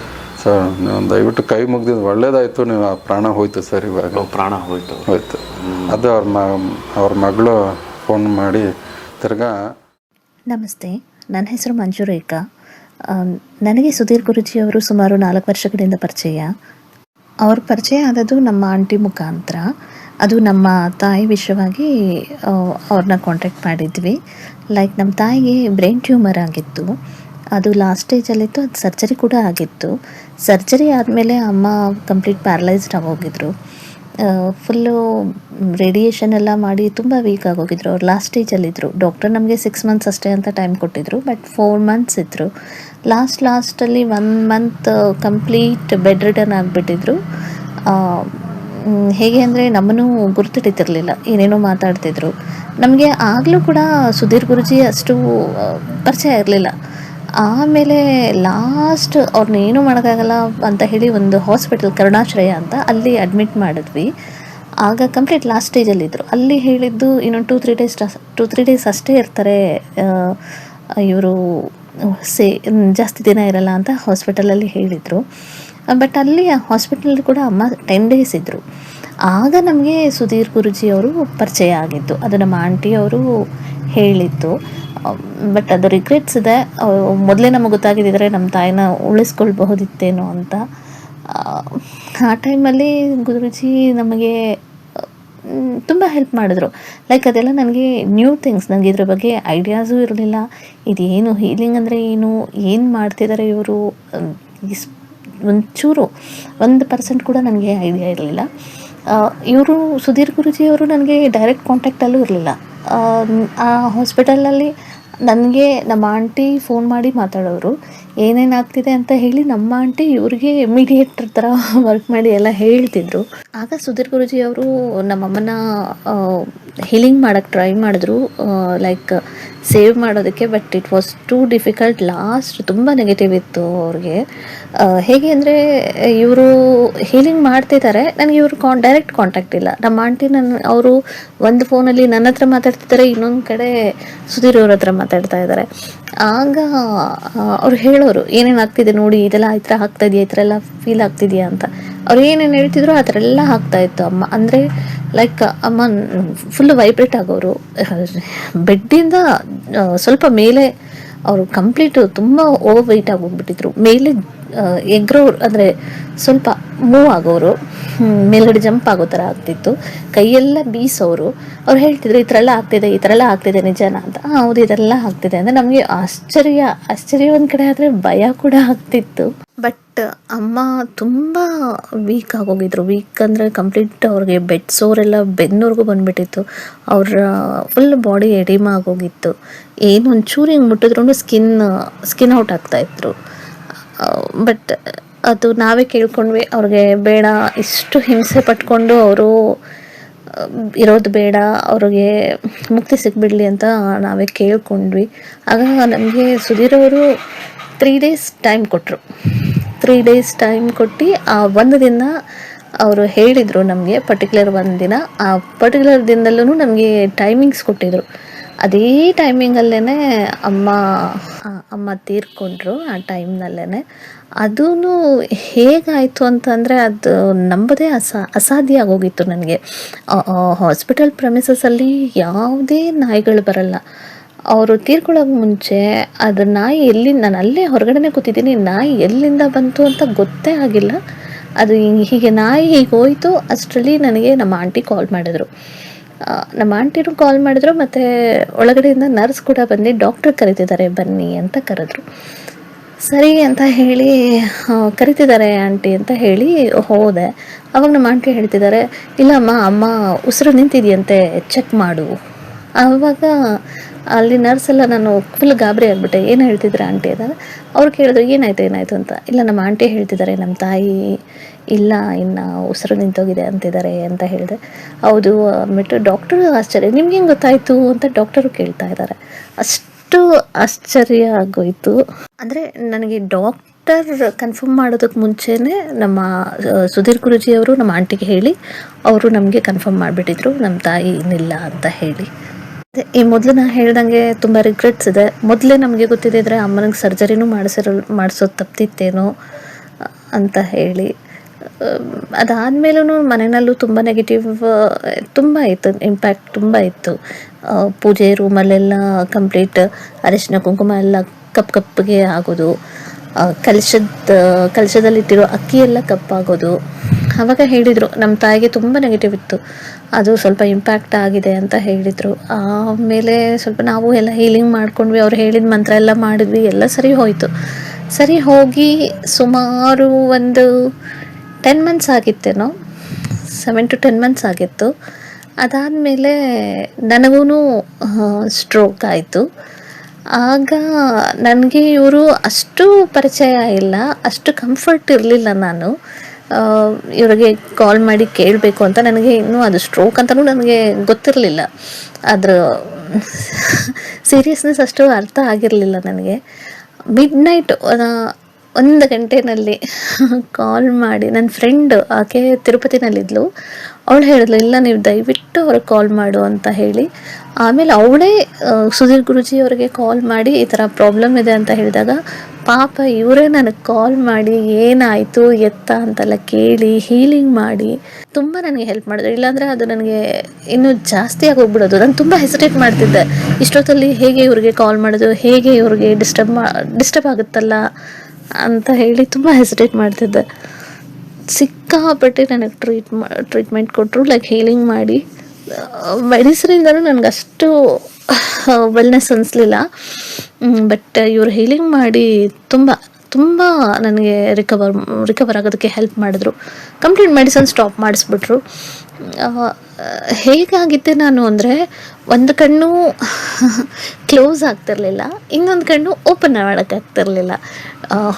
ಸರ್ ದಯವಿಟ್ಟು ಕೈ ಮುಗ್ದಿದ್ದು ಒಳ್ಳೇದಾಯಿತು, ನೀವು ಆ ಪ್ರಾಣ ಹೋಯ್ತು ಸರ್. ಇವಾಗ ಪ್ರಾಣ ಹೋಯ್ತು. ಅದು ಅವ್ರ ಮಗಳು ಫೋನ್ ಮಾಡಿ ತಿರ್ಗಾ. ನಮಸ್ತೆ, ನನ್ನ ಹೆಸರು ಮಂಜುರೇಖಾ. ನನಗೆ ಸುಧೀರ್ ಗುರೂಜಿಯವರು ಸುಮಾರು 4 ವರ್ಷಗಳಿಂದ ಪರಿಚಯ. ಅವ್ರ ಪರಿಚಯ ಆದದ್ದು ನಮ್ಮ ಆಂಟಿ ಮುಖಾಂತರ. ಅದು ನಮ್ಮ ತಾಯಿ ವಿಷಯವಾಗಿ ಅವ್ರನ್ನ ಕಾಂಟ್ಯಾಕ್ಟ್ ಮಾಡಿದ್ವಿ. ಲೈಕ್ ನಮ್ಮ ತಾಯಿಗೆ ಬ್ರೈನ್ ಟ್ಯೂಮರ್ ಆಗಿತ್ತು, ಅದು ಲಾಸ್ಟ್ ಸ್ಟೇಜಲ್ಲಿತ್ತು, ಅದು ಸರ್ಜರಿ ಕೂಡ ಆಗಿತ್ತು. ಸರ್ಜರಿ ಆದಮೇಲೆ ಅಮ್ಮ ಕಂಪ್ಲೀಟ್ ಪ್ಯಾರಲೈಸ್ಡ್ ಆಗೋಗಿದ್ರು. ಫುಲ್ಲು ರೇಡಿಯೇಷನ್ ಎಲ್ಲ ಮಾಡಿ ತುಂಬ ವೀಕ್ ಆಗೋಗಿದ್ರು. ಅವ್ರು ಲಾಸ್ಟ್ ಸ್ಟೇಜಲ್ಲಿದ್ದರು. ಡಾಕ್ಟರ್ ನಮಗೆ 6 ಮಂತ್ಸ್ ಅಷ್ಟೇ ಅಂತ ಟೈಮ್ ಕೊಟ್ಟಿದ್ರು, ಬಟ್ 4 ಮಂತ್ಸ್ ಇದ್ದರು. ಲಾಸ್ಟಲ್ಲಿ 1 ಮಂತ್ ಕಂಪ್ಲೀಟ್ ಬೆಡ್ ರಿಟರ್ನ್ ಆಗಿಬಿಟ್ಟಿದ್ರು. ಹೇಗೆ ಅಂದರೆ ನಮ್ಮನ್ನು ಗುರುತಿಡಿತಿರಲಿಲ್ಲ, ಏನೇನೋ ಮಾತಾಡ್ತಿದ್ರು. ನಮಗೆ ಆಗಲೂ ಕೂಡ ಸುಧೀರ್ ಗುರೂಜಿ ಅಷ್ಟು ಪರಿಚಯ ಇರಲಿಲ್ಲ. ಆಮೇಲೆ ಲಾಸ್ಟ್ ಅವ್ರನ್ನೇನು ಮಾಡೋಕ್ಕಾಗಲ್ಲ ಅಂತ ಹೇಳಿ ಒಂದು ಹಾಸ್ಪಿಟಲ್, ಕರುಣಾಶ್ರಯ ಅಂತ, ಅಲ್ಲಿ ಅಡ್ಮಿಟ್ ಮಾಡಿದ್ವಿ. ಆಗ ಕಂಪ್ಲೀಟ್ ಲಾಸ್ಟ್ ಸ್ಟೇಜಲ್ಲಿದ್ದರು. ಅಲ್ಲಿ ಹೇಳಿದ್ದು ಇನ್ನೊಂದು 2-3 ಡೇಸ್ ಅಷ್ಟೇ ಇರ್ತಾರೆ ಇವರು, ಜಾಸ್ತಿ ದಿನ ಇರಲ್ಲ ಅಂತ ಹಾಸ್ಪಿಟಲಲ್ಲಿ ಹೇಳಿದರು. ಬಟ್ ಅಲ್ಲಿ ಹಾಸ್ಪಿಟಲ್ ಕೂಡ ಅಮ್ಮ 10 ಡೇಸ್ ಇದ್ದರು. ಆಗ ನಮಗೆ ಸುಧೀರ್ ಗುರೂಜಿಯವರು ಪರಿಚಯ ಆಗಿದ್ದು, ಅದು ನಮ್ಮ ಆಂಟಿಯವರು ಹೇಳಿದ್ದು. ಬಟ್ ಅದು ರಿಗ್ರೆಟ್ಸ್ ಇದೆ. ಮೊದಲೇ ನಮಗೆ ಗೊತ್ತಾಗಿದ್ದರೆ ನಮ್ಮ ತಾಯಿನ ಉಳಿಸ್ಕೊಳ್ಬಹುದಿತ್ತೇನೋ ಅಂತ. ಆ ಟೈಮಲ್ಲಿ ಗುರೂಜಿ ನಮಗೆ ತುಂಬ ಹೆಲ್ಪ್ ಮಾಡಿದ್ರು. ಲೈಕ್ ಅದೆಲ್ಲ ನನಗೆ ನ್ಯೂ ಥಿಂಗ್ಸ್, ನನಗೆ ಇದ್ರ ಬಗ್ಗೆ ಐಡಿಯಾಸೂ ಇರಲಿಲ್ಲ. ಇದೇನು ಹೀಲಿಂಗ್ ಅಂದರೆ ಏನು ಮಾಡ್ತಿದ್ದಾರೆ ಇವರು, ಒಂಚೂರು 1% ಕೂಡ ನನಗೆ ಐಡಿಯಾ ಇರಲಿಲ್ಲ. ಇವರು ಸುಧೀರ್ ಗುರೂಜಿಯವರು ನನಗೆ ಡೈರೆಕ್ಟ್ ಕಾಂಟ್ಯಾಕ್ಟಲ್ಲೂ ಇರಲಿಲ್ಲ. ಆ ಹಾಸ್ಪಿಟಲಲ್ಲಿ ನನಗೆ ನಮ್ಮ ಆಂಟಿ ಫೋನ್ ಮಾಡಿ ಮಾತಾಡೋರು, ಏನೇನಾಗ್ತಿದೆ ಅಂತ ಹೇಳಿ ನಮ್ಮ ಆಂಟಿ ಇವ್ರಿಗೆ ಮೀಡಿಯೇಟರ್ ಥರ ವರ್ಕ್ ಮಾಡಿ ಎಲ್ಲ ಹೇಳ್ತಿದ್ರು. ಆಗ ಸುಧೀರ್ ಗುರೂಜಿ ಅವರು ನಮ್ಮಮ್ಮನ ಹೀಲಿಂಗ್ ಮಾಡೋಕ್ಕೆ ಟ್ರೈ ಮಾಡಿದ್ರು, ಲೈಕ್ ಸೇವ್ ಮಾಡೋದಕ್ಕೆ. But it was two difficult. Last ತುಂಬ ನೆಗೆಟಿವ್ ಇತ್ತು ಅವ್ರಿಗೆ. ಹೇಗೆ ಅಂದರೆ ಇವರು ಹೀಲಿಂಗ್ ಮಾಡ್ತಿದ್ದಾರೆ, ನನಗೆ ಇವರು ಡೈರೆಕ್ಟ್ ಕಾಂಟ್ಯಾಕ್ಟ್ ಇಲ್ಲ. ನಮ್ಮ ಆಂಟಿ ಅವರು ಒಂದು ಫೋನಲ್ಲಿ ನನ್ನ ಹತ್ರ ಮಾತಾಡ್ತಿದ್ದಾರೆ, ಇನ್ನೊಂದು ಕಡೆ ಸುಧೀರ್ ಅವ್ರ ಹತ್ರ ಮಾತಾಡ್ತಾ ಇದ್ದಾರೆ. ಆಗ ಅವ್ರು ಹೇಳೋರು ಏನೇನು ಆಗ್ತಿದೆ ನೋಡಿ, ಇದೆಲ್ಲ ಈ ಥರ ಆಗ್ತಾಯಿದೆಯಾ, ಈ ಥರ ಎಲ್ಲ ಫೀಲ್ ಆಗ್ತಿದೆಯಾ ಅಂತ. ಅವ್ರು ಏನೇನು ಹೇಳ್ತಿದ್ರು ಆ ಥರ ಎಲ್ಲ ಆಗ್ತಾಯಿತ್ತು. ಅಮ್ಮ ಅಂದರೆ ಲೈಕ್ ಅಮ್ಮ ಫುಲ್ಲು ವೈಬ್ರೇಟ್ ಆಗೋರು. ಬೆಡ್ಡಿಂದ ಸ್ವಲ್ಪ ಮೇಲೆ ಅವರು ಕಂಪ್ಲೀಟು ತುಂಬ ಓವರ್ ವೆಯ್ಟ್ ಆಗೋಗ್ಬಿಟ್ಟಿದ್ರು. ಮೇಲೆ ಎಗ್ರೋ ಅಂದರೆ ಸ್ವಲ್ಪ ಮೂವ್ ಆಗೋರು, ಮೇಲ್ಗಡೆ ಜಂಪ್ ಆಗೋ ಥರ ಆಗ್ತಿತ್ತು. ಕೈಯೆಲ್ಲ ಬೀಸೋರು. ಅವ್ರು ಹೇಳ್ತಿದ್ರು ಈ ಥರ ಎಲ್ಲ ಆಗ್ತಿದೆ, ಈ ಥರ ಎಲ್ಲ ಆಗ್ತಿದೆ ನಿಜನಾ ಅಂತ. ಹೌದು, ಇದೆಲ್ಲ ಆಗ್ತಿದೆ ಅಂದರೆ ನಮಗೆ ಆಶ್ಚರ್ಯ ಒಂದು ಕಡೆ, ಆದರೆ ಭಯ ಕೂಡ ಆಗ್ತಿತ್ತು. ಬಟ್ ಅಮ್ಮ ತುಂಬ ವೀಕ್ ಆಗೋಗಿದ್ರು. ವೀಕ್ ಅಂದರೆ ಕಂಪ್ಲೀಟ್ ಅವ್ರಿಗೆ ಬೆಡ್ ಸೋರೆಲ್ಲ ಬೆನ್ನೂರ್ಗೂ ಬಂದುಬಿಟ್ಟಿತ್ತು. ಅವ್ರ ಫುಲ್ ಬಾಡಿ ಎಡಿಮ ಆಗೋಗಿತ್ತು. ಏನು ಒಂಚೂರು ಹಿಂಗೆ ಮುಟ್ಟಿದ್ರೂ ಸ್ಕಿನ್ ಔಟ್ ಆಗ್ತಾಯಿದ್ರು. ಬಟ್ ಅದು ನಾವೇ ಕೇಳ್ಕೊಂಡ್ವಿ, ಅವ್ರಿಗೆ ಬೇಡ, ಇಷ್ಟು ಹಿಂಸೆ ಪಟ್ಕೊಂಡು ಅವರು ಇರೋದು ಬೇಡ, ಅವ್ರಿಗೆ ಮುಕ್ತಿ ಸಿಕ್ಬಿಡಲಿ ಅಂತ ನಾವೇ ಕೇಳ್ಕೊಂಡ್ವಿ. ಆಗ ನಮಗೆ ಸುಧೀರ್ ಅವರು 3 days ಟೈಮ್ ಕೊಟ್ಟರು. 3 days ಟೈಮ್ ಕೊಟ್ಟು ಆ ಒಂದು ದಿನ ಅವರು ಹೇಳಿದರು ನಮಗೆ, ಪರ್ಟಿಕ್ಯುಲರ್ ಒಂದು ದಿನ. ಆ ಪರ್ಟಿಕ್ಯುಲರ್ ದಿನದಲ್ಲೂ ನಮಗೆ ಟೈಮಿಂಗ್ಸ್ ಕೊಟ್ಟಿದ್ದರು. ಅದೇ ಟೈಮಿಂಗಲ್ಲೇ ಅಮ್ಮ ತೀರ್ಕೊಂಡ್ರು. ಆ ಟೈಮ್ನಲ್ಲೇ ಅದೂ ಹೇಗಾಯಿತು ಅಂತಂದರೆ ಅದು ನಂಬೋದೇ ಅಸಾಧ್ಯ ಆಗೋಗಿತ್ತು ನನಗೆ. ಹಾಸ್ಪಿಟಲ್ ಪ್ರೆಮಿಸಸಲ್ಲಿ ಯಾವುದೇ ನಾಯಿಗಳು ಬರಲ್ಲ. ಅವರು ತೀರ್ಕೊಳ್ಳೋಕೆ ಮುಂಚೆ ಅದು ನಾಯಿ ನಾನು ಅಲ್ಲೇ ಹೊರಗಡೆ ಕೂತಿದ್ದೀನಿ, ನಾಯಿ ಎಲ್ಲಿಂದ ಬಂತು ಅಂತ ಗೊತ್ತೇ ಆಗಿಲ್ಲ. ಅದು ಹೀಗೆ ನಾಯಿ ಹೀಗೆ ಹೋಯಿತು. ಅಷ್ಟರಲ್ಲಿ ನನಗೆ ನಮ್ಮ ಆಂಟಿ ಕಾಲ್ ಮಾಡಿದ್ರು. ನಮ್ಮ ಆಂಟಿನೂ ಕಾಲ್ ಮಾಡಿದ್ರು, ಮತ್ತು ಒಳಗಡೆಯಿಂದ ನರ್ಸ್ ಕೂಡ ಬಂದು ಡಾಕ್ಟ್ರ್ ಕರಿತಿದ್ದಾರೆ ಬನ್ನಿ ಅಂತ ಕರೆದ್ರು. ಸರಿ ಅಂತ ಹೇಳಿ ಕರಿತಿದ್ದಾರೆ ಆಂಟಿ ಅಂತ ಹೇಳಿ ಹೋದೆ. ಅವಾಗ ನಮ್ಮ ಆಂಟಿ ಹೇಳ್ತಿದ್ದಾರೆ, ಇಲ್ಲಮ್ಮ, ಅಮ್ಮ ಉಸಿರು ನಿಂತಿದೆಯಂತೆ, ಚೆಕ್ ಮಾಡು. ಆವಾಗ ಅಲ್ಲಿ ನರ್ಸ್ ಎಲ್ಲ, ನಾನು ಫುಲ್ ಗಾಬರಿ ಆಗಿಬಿಟ್ಟೆ. ಏನು ಹೇಳ್ತಿದ್ರೆ ಆಂಟಿ ಅದಾಗ ಅವ್ರು ಕೇಳಿದ್ರು ಏನಾಯಿತು ಅಂತ. ಇಲ್ಲ, ನಮ್ಮ ಆಂಟಿ ಹೇಳ್ತಿದ್ದಾರೆ ನಮ್ಮ ತಾಯಿ ಇಲ್ಲ, ಇನ್ನು ಉಸಿರು ನಿಂತೋಗಿದೆ ಅಂತಿದ್ದಾರೆ ಅಂತ ಹೇಳಿದೆ. ಹೌದು ಅಂದ್ಬಿಟ್ಟು ಡಾಕ್ಟ್ರು ಆಶ್ಚರ್ಯ, ನಿಮ್ಗೆ ಹೆಂಗೆ ಗೊತ್ತಾಯಿತು ಅಂತ ಡಾಕ್ಟರು ಕೇಳ್ತಾ ಇದ್ದಾರೆ. ಅಷ್ಟು ಆಶ್ಚರ್ಯ ಆಗೋಯಿತು. ಅಂದರೆ ನನಗೆ ಡಾಕ್ಟರ್ ಕನ್ಫರ್ಮ್ ಮಾಡೋದಕ್ಕೆ ಮುಂಚೆನೇ ನಮ್ಮ ಸುಧೀರ್ ಗುರೂಜಿ ಅವರು ನಮ್ಮ ಆಂಟಿಗೆ ಹೇಳಿ ಅವರು ನಮಗೆ ಕನ್ಫರ್ಮ್ ಮಾಡಿಬಿಟ್ಟಿದ್ರು ನಮ್ಮ ತಾಯಿ ಇನ್ನಿಲ್ಲ ಅಂತ ಹೇಳಿ. ಈ ಮೊದಲು ನಾನು ಹೇಳ್ದಂಗೆ ತುಂಬ ರಿಗ್ರೆಟ್ಸ್ ಇದೆ. ಮೊದಲೇ ನಮಗೆ ಗೊತ್ತಿದ್ದರೆ ಅಮ್ಮನಿಗೆ ಸರ್ಜರಿನೂ ಮಾಡಿಸೋದು ತಪ್ಪಿತ್ತೇನೋ ಅಂತ ಹೇಳಿ. ಅದಾದಮೇಲೂ ಮನೆಯಲ್ಲೂ ತುಂಬ ನೆಗೆಟಿವ್ ತುಂಬ ಇತ್ತು, ಇಂಪ್ಯಾಕ್ಟ್ ತುಂಬ ಇತ್ತು. ಪೂಜೆ ರೂಮಲ್ಲೆಲ್ಲ ಕಂಪ್ಲೀಟ್ ಅರಿಶಿನ ಕುಂಕುಮ ಎಲ್ಲ ಕಪ್ಪಗೆ ಆಗೋದು, ಕಲಶದಲ್ಲಿಟ್ಟಿರೋ ಅಕ್ಕಿ ಎಲ್ಲ ಕಪ್ಪಾಗೋದು. ಆವಾಗ ಹೇಳಿದರು ನಮ್ಮ ತಾಯಿಗೆ ತುಂಬ ನೆಗೆಟಿವ್ ಇತ್ತು, ಅದು ಸ್ವಲ್ಪ ಇಂಪ್ಯಾಕ್ಟ್ ಆಗಿದೆ ಅಂತ ಹೇಳಿದರು. ಆಮೇಲೆ ಸ್ವಲ್ಪ ನಾವು ಎಲ್ಲ ಹೀಲಿಂಗ್ ಮಾಡ್ಕೊಂಡ್ವಿ, ಅವ್ರು ಹೇಳಿದ ಮಂತ್ರ ಎಲ್ಲ ಮಾಡಿದ್ವಿ, ಎಲ್ಲ ಸರಿ ಹೋಯಿತು. ಸರಿ ಹೋಗಿ ಸುಮಾರು ಒಂದು 10 months ಆಗಿತ್ತೇನೋ, 7 to 10 months ಆಗಿತ್ತು. ಅದಾದಮೇಲೆ ನನಗೂ ಸ್ಟ್ರೋಕ್ ಆಯಿತು. ಆಗ ನನಗೆ ಇವರು ಅಷ್ಟು ಪರಿಚಯ ಇಲ್ಲ, ಅಷ್ಟು ಕಂಫರ್ಟ್ ಇರಲಿಲ್ಲ. ನಾನು ಇವರಿಗೆ ಕಾಲ್ ಮಾಡಿ ಕೇಳಬೇಕು ಅಂತ, ನನಗೆ ಇನ್ನೂ ಅದು ಸ್ಟ್ರೋಕ್ ಅಂತಲೂ ನನಗೆ ಗೊತ್ತಿರಲಿಲ್ಲ. ಅದರ ಸೀರಿಯಸ್ನೆಸ್ ಅಷ್ಟು ಅರ್ಥ ಆಗಿರಲಿಲ್ಲ ನನಗೆ. ಮಿಡ್ನೈಟ್ 1 ಗಂಟೆನಲ್ಲಿ ಕಾಲ್ ಮಾಡಿ, ನನ್ನ ಫ್ರೆಂಡ್ ಆಕೆ ತಿರುಪತಿನಲ್ಲಿದ್ಲು, ಅವಳು ಹೇಳಿದ್ಲು ಇಲ್ಲ ನೀವು ದಯವಿಟ್ಟು ಅವ್ರಿಗೆ ಕಾಲ್ ಮಾಡು ಅಂತ ಹೇಳಿ. ಆಮೇಲೆ ಅವಳೇ ಸುಧೀರ್ ಗುರೂಜಿ ಅವರಿಗೆ ಕಾಲ್ ಮಾಡಿ ಈ ಥರ ಪ್ರಾಬ್ಲಮ್ ಇದೆ ಅಂತ ಹೇಳಿದಾಗ ಪಾಪ ಇವರೇ ನನಗೆ ಕಾಲ್ ಮಾಡಿ ಏನಾಯಿತು ಎತ್ತ ಅಂತೆಲ್ಲ ಕೇಳಿ ಹೀಲಿಂಗ್ ಮಾಡಿ ತುಂಬ ನನಗೆ ಹೆಲ್ಪ್ ಮಾಡಿದ್ರು. ಇಲ್ಲಾಂದರೆ ಅದು ನನಗೆ ಇನ್ನೂ ಜಾಸ್ತಿ ಆಗೋಗ್ಬಿಡೋದು. ನಾನು ತುಂಬ ಹೆಸಿಟೇಟ್ ಮಾಡ್ತಿದ್ದೆ, ಇಷ್ಟೊತ್ತಲ್ಲಿ ಹೇಗೆ ಇವ್ರಿಗೆ ಕಾಲ್ ಮಾಡೋದು, ಹೇಗೆ ಇವ್ರಿಗೆ ಡಿಸ್ಟರ್ಬ್ ಆಗುತ್ತಲ್ಲ ಅಂತ ಹೇಳಿ ತುಂಬ ಹೆಸಿಟೇಟ್ ಮಾಡ್ತಿದ್ದೆ. ಸಿಕ್ಕಾಪಟ್ಟೆ ನನಗೆ ಟ್ರೀಟ್ಮೆಂಟ್ ಕೊಟ್ಟರು, ಲೈಕ್ ಹೀಲಿಂಗ್ ಮಾಡಿ. ಮೆಡಿಸಿನಿಂದಲೂ ನನಗೆ ಅಷ್ಟು ವೆಲ್ನೆಸ್ ಅನಿಸ್ಲಿಲ್ಲ. ಬಟ್ ಇವರು ಹೀಲಿಂಗ್ ಮಾಡಿ ತುಂಬ ನನಗೆ ರಿಕವರ್ ಆಗೋದಕ್ಕೆ ಹೆಲ್ಪ್ ಮಾಡಿದ್ರು. ಕಂಪ್ಲೀಟ್ ಮೆಡಿಸಿನ್ ಸ್ಟಾಪ್ ಮಾಡಿಸ್ಬಿಟ್ರು. ಹೇಗಾಗಿದ್ದೆ ನಾನು ಅಂದರೆ, ಒಂದು ಕಣ್ಣು ಕ್ಲೋಸ್ ಆಗ್ತಿರ್ಲಿಲ್ಲ, ಇನ್ನೊಂದು ಕಣ್ಣು ಓಪನ್ ಮಾಡೋಕ್ಕಾಗ್ತಿರ್ಲಿಲ್ಲ.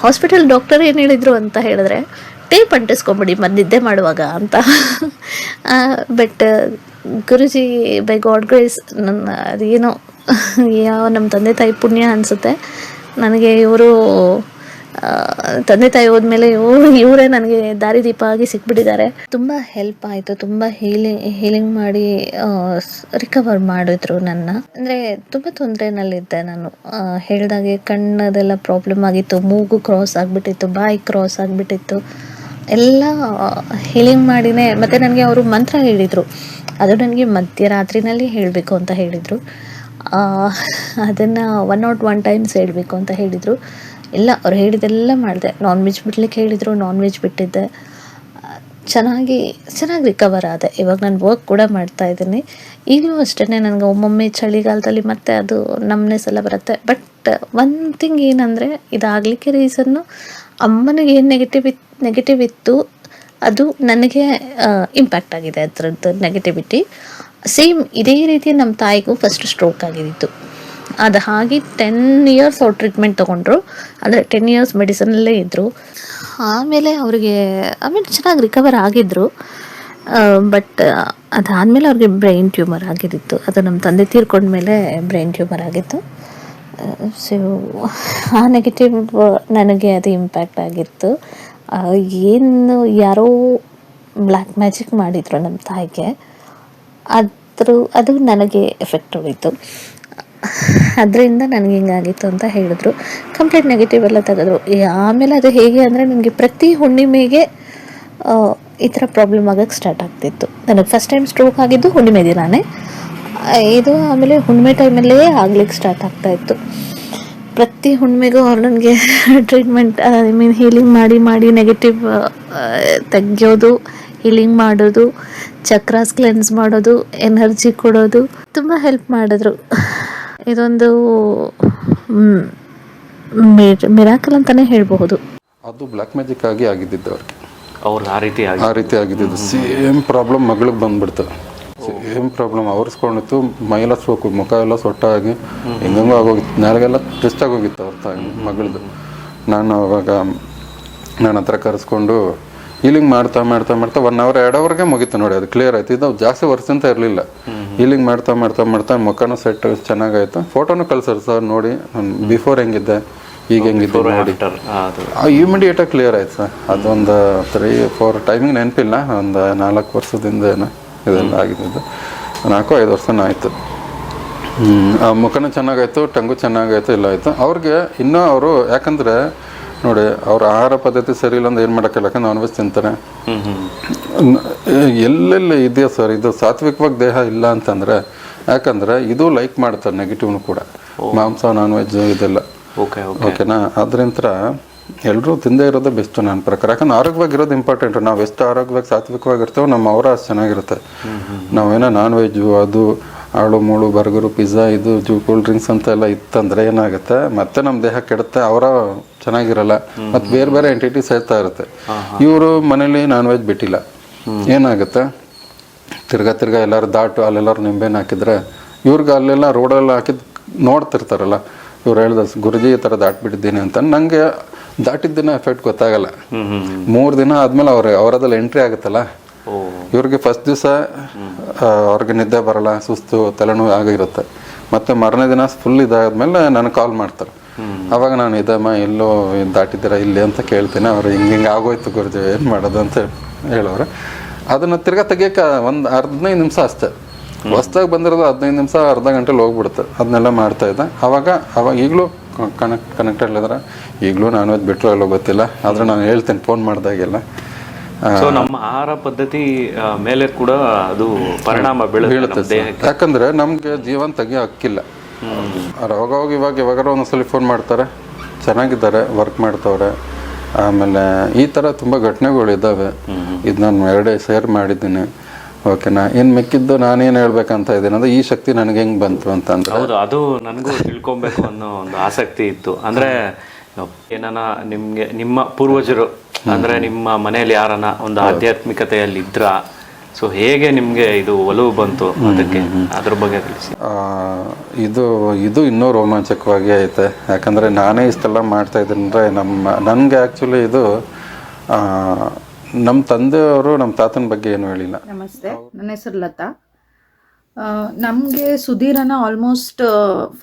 ಹಾಸ್ಪಿಟಲ್ ಡಾಕ್ಟರ್ ಏನು ಹೇಳಿದರು ಅಂತ ಹೇಳಿದ್ರೆ, ಟೇಪ್ ಅಂಟಿಸ್ಕೊಂಬಿಡಿ ಮತ್ತು ನಿದ್ದೆ ಮಾಡುವಾಗ ಅಂತ. But Guruji by god grace ನನ್ನ ಅದೇನೋ ನಮ್ಮ ತಂದೆ ತಾಯಿ ಪುಣ್ಯ ಅನಿಸುತ್ತೆ ನನಗೆ. ಇವರು ತಂದೆ ತಾಯಿ ಹೋದ್ಮೇಲೆ ಇವರೇ ನನಗೆ ದಾರಿದೀಪ ಆಗಿ ಸಿಕ್ಬಿಟ್ಟಿದ್ದಾರೆ. ತುಂಬ ಹೆಲ್ಪ್ ಆಯಿತು, ತುಂಬ ಹೀಲಿಂಗ್ ಮಾಡಿ ರಿಕವರ್ ಮಾಡಿದ್ರು ನನ್ನ. ಅಂದರೆ ತುಂಬ ತೊಂದರೆನಲ್ಲಿದ್ದೆ ನಾನು. ಹೇಳಿದಾಗೆ ಕಣ್ಣದೆಲ್ಲ ಪ್ರಾಬ್ಲಮ್ ಆಗಿತ್ತು, ಮೂಗು ಕ್ರಾಸ್ ಆಗಿಬಿಟ್ಟಿತ್ತು, ಬಾಯಿ ಕ್ರಾಸ್ ಆಗಿಬಿಟ್ಟಿತ್ತು. ಎಲ್ಲ ಹೀಲಿಂಗ್ ಮಾಡಿನೇ. ಮತ್ತು ನನಗೆ ಅವರು ಮಂತ್ರ ಹೇಳಿದರು, ಅದು ನನಗೆ ಮಧ್ಯರಾತ್ರಿನಲ್ಲಿ ಹೇಳಬೇಕು ಅಂತ ಹೇಳಿದರು. ಅದನ್ನು 101 ಟೈಮ್ಸ್ ಹೇಳಬೇಕು ಅಂತ ಹೇಳಿದರು. ಎಲ್ಲ ಅವ್ರು ಹೇಳಿದೆಲ್ಲ ಮಾಡಿದೆ. ನಾನ್ ವೆಜ್ ಬಿಡ್ಲಿಕ್ಕೆ ಹೇಳಿದರು, ನಾನ್ ವೆಜ್ ಬಿಟ್ಟಿದ್ದೆ. ಚೆನ್ನಾಗಿ ರಿಕವರ್ ಆದೆ. ಇವಾಗ ನಾನು ವರ್ಕ್ ಕೂಡ ಮಾಡ್ತಾಯಿದ್ದೀನಿ. ಈಗಲೂ ಅಷ್ಟೇ, ನನಗೆ ಒಮ್ಮೊಮ್ಮೆ ಚಳಿಗಾಲದಲ್ಲಿ ಮತ್ತೆ ಅದು ನಮ್ನೆಸ್ ಎಲ್ಲ ಬರುತ್ತೆ. ಬಟ್ ಒನ್ ಥಿಂಗ್ ಏನಂದರೆ, ಇದಾಗಲಿಕ್ಕೆ ರೀಸನ್ನು ಅಮ್ಮನಿಗೆ ಏನು ನೆಗೆಟಿವ್ ಇತ್ತು ಅದು ನನಗೆ ಇಂಪ್ಯಾಕ್ಟ್ ಆಗಿದೆ. ಅದರದ್ದು ನೆಗೆಟಿವಿಟಿ ಸೇಮ್ ಇದೇ ರೀತಿ ನಮ್ಮ ತಾಯಿಗೂ ಫಸ್ಟ್ ಸ್ಟ್ರೋಕ್ ಆಗಿದ್ದಿತ್ತು. ಅದು ಹಾಗೆ 10 ಇಯರ್ಸ್ ಅವ್ರು ಟ್ರೀಟ್ಮೆಂಟ್ ತೊಗೊಂಡ್ರು. ಅಂದರೆ 10 ಇಯರ್ಸ್ ಮೆಡಿಸನಲ್ಲೇ ಇದ್ದರು. ಆಮೇಲೆ ಚೆನ್ನಾಗಿ ರಿಕವರ್ ಆಗಿದ್ದರು. ಬಟ್ ಅದಾದಮೇಲೆ ಅವ್ರಿಗೆ ಬ್ರೈನ್ ಟ್ಯೂಮರ್ ಆಗಿದ್ದಿತ್ತು. ಅದು ನಮ್ಮ ತಂದೆ ತೀರ್ಕೊಂಡ್ಮೇಲೆ ಬ್ರೈನ್ ಟ್ಯೂಮರ್ ಆಗಿತ್ತು. ಸೊ ಆ ನೆಗೆಟಿವ್ ನನಗೆ ಅದು ಇಂಪ್ಯಾಕ್ಟ್ ಆಗಿತ್ತು. ಏನು ಯಾರೋ ಬ್ಲ್ಯಾಕ್ ಮ್ಯಾಜಿಕ್ ಮಾಡಿದರು ನಮ್ಮ ತಾಯಿಗೆ, ಅದು ನನಗೆ ಎಫೆಕ್ಟ್ ಹೊಡಿತು. ಅದರಿಂದ ನನಗೆ ಹಿಂಗಾಗಿತ್ತು ಅಂತ ಹೇಳಿದ್ರು. ಕಂಪ್ಲೀಟ್ ನೆಗೆಟಿವ್ ಎಲ್ಲ ತೆಗೆದ್ರು. ಆಮೇಲೆ ಅದು ಹೇಗೆ ಅಂದರೆ, ನನಗೆ ಪ್ರತಿ ಹುಣ್ಣಿಮೆಗೆ ಈ ಥರ ಪ್ರಾಬ್ಲಮ್ ಆಗೋಕ್ಕೆ ಸ್ಟಾರ್ಟ್ ಆಗ್ತಿತ್ತು. ನನಗೆ ಫಸ್ಟ್ ಟೈಮ್ ಸ್ಟ್ರೋಕ್ ಆಗಿದ್ದು ಹುಣ್ಣಿಮೆ ದಿನಾನೇ. ಇದು ಆಮೇಲೆ ಹುಣ್ಣಿಮೆ ಟೈಮಲ್ಲೇ ಆಗ್ಲಿಕ್ಕೆ ಸ್ಟಾರ್ಟ್ ಆಗ್ತಾಯಿತ್ತು. ಪ್ರತಿ ಹುಣ್ಣಿಮೆಗೂ ಅವ್ರು ನನಗೆ ಟ್ರೀಟ್ಮೆಂಟ್ ಹೀಲಿಂಗ್ ಮಾಡಿ ನೆಗೆಟಿವ್ ತೆಗೆಯೋದು, ಹೀಲಿಂಗ್ ಮಾಡೋದು, ಚಕ್ರಾಸ್ ಕ್ಲೆನ್ಸ್ ಮಾಡೋದು, ಎನರ್ಜಿ ಕೊಡೋದು, ತುಂಬ ಹೆಲ್ಪ್ ಮಾಡಿದ್ರು. ಇದೊಂದು ಮಿರಾಕಲ್ ಅಂತಲೇ ಹೇಳಬಹುದು. ಅದು ಬ್ಲ್ಯಾಕ್ ಮ್ಯಾಜಿಕ್ ಆಗಿ ಆಗಿದ್ದಿದ್ದು ಅವ್ರಿಗೆ ಆ ರೀತಿ ಆಗಿದ್ದಿದ್ದು. ಸೇಮ್ ಪ್ರಾಬ್ಲಮ್ ಮಗಳಿಗೆ ಬಂದ್ಬಿಡ್ತು. ಸೇಮ್ ಪ್ರಾಬ್ಲಮ್ ಅವರ್ಸ್ಕೊಂಡಿತ್ತು. ಮೈಯೆಲ್ಲ ಸೋಕು, ಮುಖ ಎಲ್ಲ ಸೊಟ್ಟಾಗಿ ಹೆಂಗಂಗೂ ಆಗೋಗಿತ್ತು. ನಾಳೆಗೆಲ್ಲ ಟೆಸ್ಟ್ ಆಗೋಗಿತ್ತು ಅವ್ರ ತಾಯಿ ಮಗಳದು. ನಾನು ಅವಾಗ ನನ್ನ ಹತ್ರ ಕರೆಸ್ಕೊಂಡು ಹೀಲಿಂಗ್ ಮಾಡ್ತಾ 1 hour 2 hourಗೆ ಮುಗೀತು ನೋಡಿ. ಅದು ಕ್ಲಿಯರ್ ಆಯ್ತು. ಇದು ಜಾಸ್ತಿ ವರ್ಷ ಅಂತ ಇರಲಿಲ್ಲ. ಹೀಲಿಂಗ್ ಮಾಡ್ತಾ ಮುಖನೂ ಸೆಟ್ ಚೆನ್ನಾಗಾಯ್ತು. ಫೋಟೋನು ಕಳ್ಸರ್ ಸರ್ ನೋಡಿ, ಬಿಫೋರ್ ಹೆಂಗಿದ್ದೆ ಈಗ ಹೆಂಗಿದ್ದೆ ನೋಡಿ. ಇಮಿಡಿಯೇಟಾಗಿ ಕ್ಲಿಯರ್ ಆಯ್ತು ಸರ್. ಅದೊಂದು 3-4 ಟೈಮಿಂಗ್ ನೆನಪಿಲ್ಲ, ಒಂದು 4 ವರ್ಷದಿಂದ ಏನೋ ಇದೆಲ್ಲ ಆಗಿದ್ದು. 4-5 ವರ್ಷನೂ ಆಯಿತು. ಆ ಮುಖನೂ ಚೆನ್ನಾಗಾಯ್ತು, ಟಂಗು ಚೆನ್ನಾಗಾಯ್ತು, ಎಲ್ಲ ಆಯಿತು. ಅವ್ರಿಗೆ ಇನ್ನೂ ಅವರು ಯಾಕಂದರೆ ನೋಡಿ, ಅವ್ರ ಆಹಾರ ಪದ್ಧತಿ ಸರಿ ಇಲ್ಲ ಅಂದ್ರೆ ಏನು ಮಾಡೋಕ್ಕಿಲ್ಲ. ಯಾಕಂದ್ರೆ ನಾನ್ ವೆಜ್ ತಿಂತಾರೆ. ಎಲ್ಲೆಲ್ಲಿ ಇದೆಯಾ ಸರ್ ಇದು ಸಾತ್ವಿಕವಾಗಿ ದೇಹ ಇಲ್ಲ ಅಂತಂದರೆ, ಯಾಕಂದರೆ ಇದು ಲೈಕ್ ಮಾಡ್ತಾರೆ ನೆಗೆಟಿವ್ನು ಕೂಡ, ಮಾಂಸ ನಾನ್ ವೆಜ್ ಇದೆಲ್ಲ. ಓಕೆನಾ? ಅದರಿಂದ ಎಲ್ಲರೂ ತಿಂದೇ ಇರೋದೇ ಬೆಸ್ಟು ನನ್ನ ಪ್ರಕಾರ. ಯಾಕಂದ್ರೆ ಆರೋಗ್ಯವಾಗಿರೋದು ಇಂಪಾರ್ಟೆಂಟು. ನಾವು ಎಷ್ಟು ಆರೋಗ್ಯವಾಗಿ ಸಾತ್ವಿಕವಾಗಿರ್ತೇವೆ ನಮ್ಮ ಅವರ ಅಷ್ಟು ಚೆನ್ನಾಗಿರುತ್ತೆ. ನಾವೇನೋ ನಾನ್ ವೆಜ್ಜು ಅದು ಆಳು ಮೂಳು ಬರ್ಗರು ಪಿಜ್ಜಾ ಇದು ಕೂಲ್ ಡ್ರಿಂಕ್ಸ್ ಅಂತ ಎಲ್ಲ ಇತ್ತಂದರೆ ಏನಾಗುತ್ತೆ, ಮತ್ತೆ ನಮ್ಮ ದೇಹ ಕೆಡುತ್ತೆ, ಅವರ ಚೆನ್ನಾಗಿರಲ್ಲ, ಮತ್ತು ಬೇರೆ ಎಂಟಿಟೀಸ್ ಹೇಳ್ತಾ ಇರುತ್ತೆ. ಇವರು ಮನೇಲಿ ನಾನ್ ವೆಜ್ ಬಿಟ್ಟಿಲ್ಲ, ಏನಾಗುತ್ತೆ ತಿರ್ಗಾ ಎಲ್ಲರೂ ದಾಟು ಅಲ್ಲೆಲ್ಲರೂ ನಿಂಬೆನ ಹಾಕಿದ್ರೆ ಇವ್ರಿಗೆ ಅಲ್ಲೆಲ್ಲ ರೋಡೆಲ್ಲ ಹಾಕಿದ್ದು ನೋಡ್ತಿರ್ತಾರಲ್ಲ, ಇವ್ರು ಹೇಳ್ದ ಗುರುಜಿ ಈ ಥರ ದಾಟ್ಬಿಟ್ಟಿದ್ದೀನಿ ಅಂತ. ನನಗೆ ದಾಟಿದ್ದ ದಿನ ಎಫೆಕ್ಟ್ ಗೊತ್ತಾಗಲ್ಲ. 3 ದಿನ ಆದಮೇಲೆ ಅವರದಲ್ಲಿ ಎಂಟ್ರಿ ಆಗುತ್ತಲ್ಲ, ಇವ್ರಿಗೆ ಫಸ್ಟ್ ದಿವಸ ಅವ್ರಿಗೆ ನಿದ್ದೆ ಬರಲ್ಲ, ಸುಸ್ತು, ತಲೆನೋವು ಆಗಿರುತ್ತೆ. ಮತ್ತು ಮಾರನೇ ದಿನ ಫುಲ್ ಇದಾದ್ಮೇಲೆ ನನಗೆ ಕಾಲ್ ಮಾಡ್ತಾರೆ. ಅವಾಗ ನಾನು ಇದಮ್ಮ ಎಲ್ಲೋ ದಾಟಿದ್ದೀರಾ ಇಲ್ಲಿ ಅಂತ ಕೇಳ್ತೀನಿ. ಅವ್ರು ಹಿಂಗೆ ಆಗೋಯ್ತು ಗುರುಜಿ ಏನು ಮಾಡೋದು ಅಂತ ಹೇಳೋರು. ಅದನ್ನು ತಿರ್ಗಾ ತೆಗಿಯೋಕೆ ಒಂದು 15 ನಿಮಿಷ ಅಷ್ಟೇ. ಹೊಸ್ದಾಗಿ ಬಂದಿರೋದು 15 ನಿಮಿಷ, ಅರ್ಧ ಗಂಟೆಲಿ ಹೋಗ್ಬಿಡುತ್ತೆ. ಅದನ್ನೆಲ್ಲ ಮಾಡ್ತಾಯಿದ್ದೆ. ಅವಾಗ ಈಗಲೂ ಕನೆಕ್ಟೆಡ್ ಇದ್ರೆ, ಈಗಲೂ ನಾನ್ ವೆಜ್ ಬಿಟ್ಟರು ಎಲ್ಲೋ ಗೊತ್ತಿಲ್ಲ, ಆದರೆ ನಾನು ಹೇಳ್ತೇನೆ ಫೋನ್ ಮಾಡಿದಾಗೆಲ್ಲ. ಸೊ ನಮ್ಮ ಆಹಾರ ಪದ್ಧತಿ ಮೇಲೆ ಕೂಡ ಅದು ಪರಿಣಾಮ ಬೀಳುತ್ತೆ. ಯಾಕಂದರೆ ನಮಗೆ ಜೀವನ ತೆಗಿಯೋ ಹಕ್ಕಿಲ್ಲ. ಅವಾಗ ಇವಾಗಾರ ಒಂದೊಂದ್ಸಲಿ ಫೋನ್ ಮಾಡ್ತಾರೆ, ಚೆನ್ನಾಗಿದ್ದಾರೆ, ವರ್ಕ್ ಮಾಡ್ತವ್ರೆ. ಆಮೇಲೆ ಈ ಥರ ತುಂಬ ಘಟನೆಗಳಿದ್ದಾವೆ. ಇದು ನಾನು 2 ಶೇರ್ ಮಾಡಿದ್ದೀನಿ. ಓಕೆನಾ? ಇನ್ನು ಮಿಕ್ಕಿದ್ದು ನಾನೇನು ಹೇಳ್ಬೇಕಂತ ಇದ್ದೀನಿ ಅಂದರೆ, ಈ ಶಕ್ತಿ ನನಗೆ ಹೆಂಗೆ ಬಂತು ಅಂತಂದ್ರೆ, ಹೌದು, ಅದು ನನಗೂ ತಿಳ್ಕೊಬೇಕು ಅನ್ನೋ ಒಂದು ಆಸಕ್ತಿ ಇತ್ತು. ಅಂದರೆ ಏನಾನ ನಿಮಗೆ ನಿಮ್ಮ ಪೂರ್ವಜರು ಅಂದರೆ ನಿಮ್ಮ ಮನೆಯಲ್ಲಿ ಯಾರನ್ನ ಒಂದು ಆಧ್ಯಾತ್ಮಿಕತೆಯಲ್ಲಿ ಇದ್ರ, ಸೊ ಹೇಗೆ ನಿಮಗೆ ಇದು ಒಲವು ಬಂತು ಅದಕ್ಕೆ, ಅದ್ರ ಬಗ್ಗೆ ತಿಳಿಸಿ. ಇದು ಇನ್ನೂ ರೋಮಾಂಚಕವಾಗಿ ಐತೆ. ಯಾಕಂದರೆ ನಾನೇ ಇಷ್ಟೆಲ್ಲ ಮಾಡ್ತಾಯಿದ್ದೀನಿ ಅಂದರೆ ನನಗೆ ಆ್ಯಕ್ಚುಲಿ ಇದು ನಮ್ಮ ತಂದೆಯವರು ನಮ್ಮ ತಾತನ ಬಗ್ಗೆ ಏನು ಹೇಳಿಲ್ಲ. ನಮಸ್ತೆ, ನನ್ನ ಹೆಸರು ಲತಾ. ನಮಗೆ ಸುಧೀರಣ್ಣ ಆಲ್ಮೋಸ್ಟ್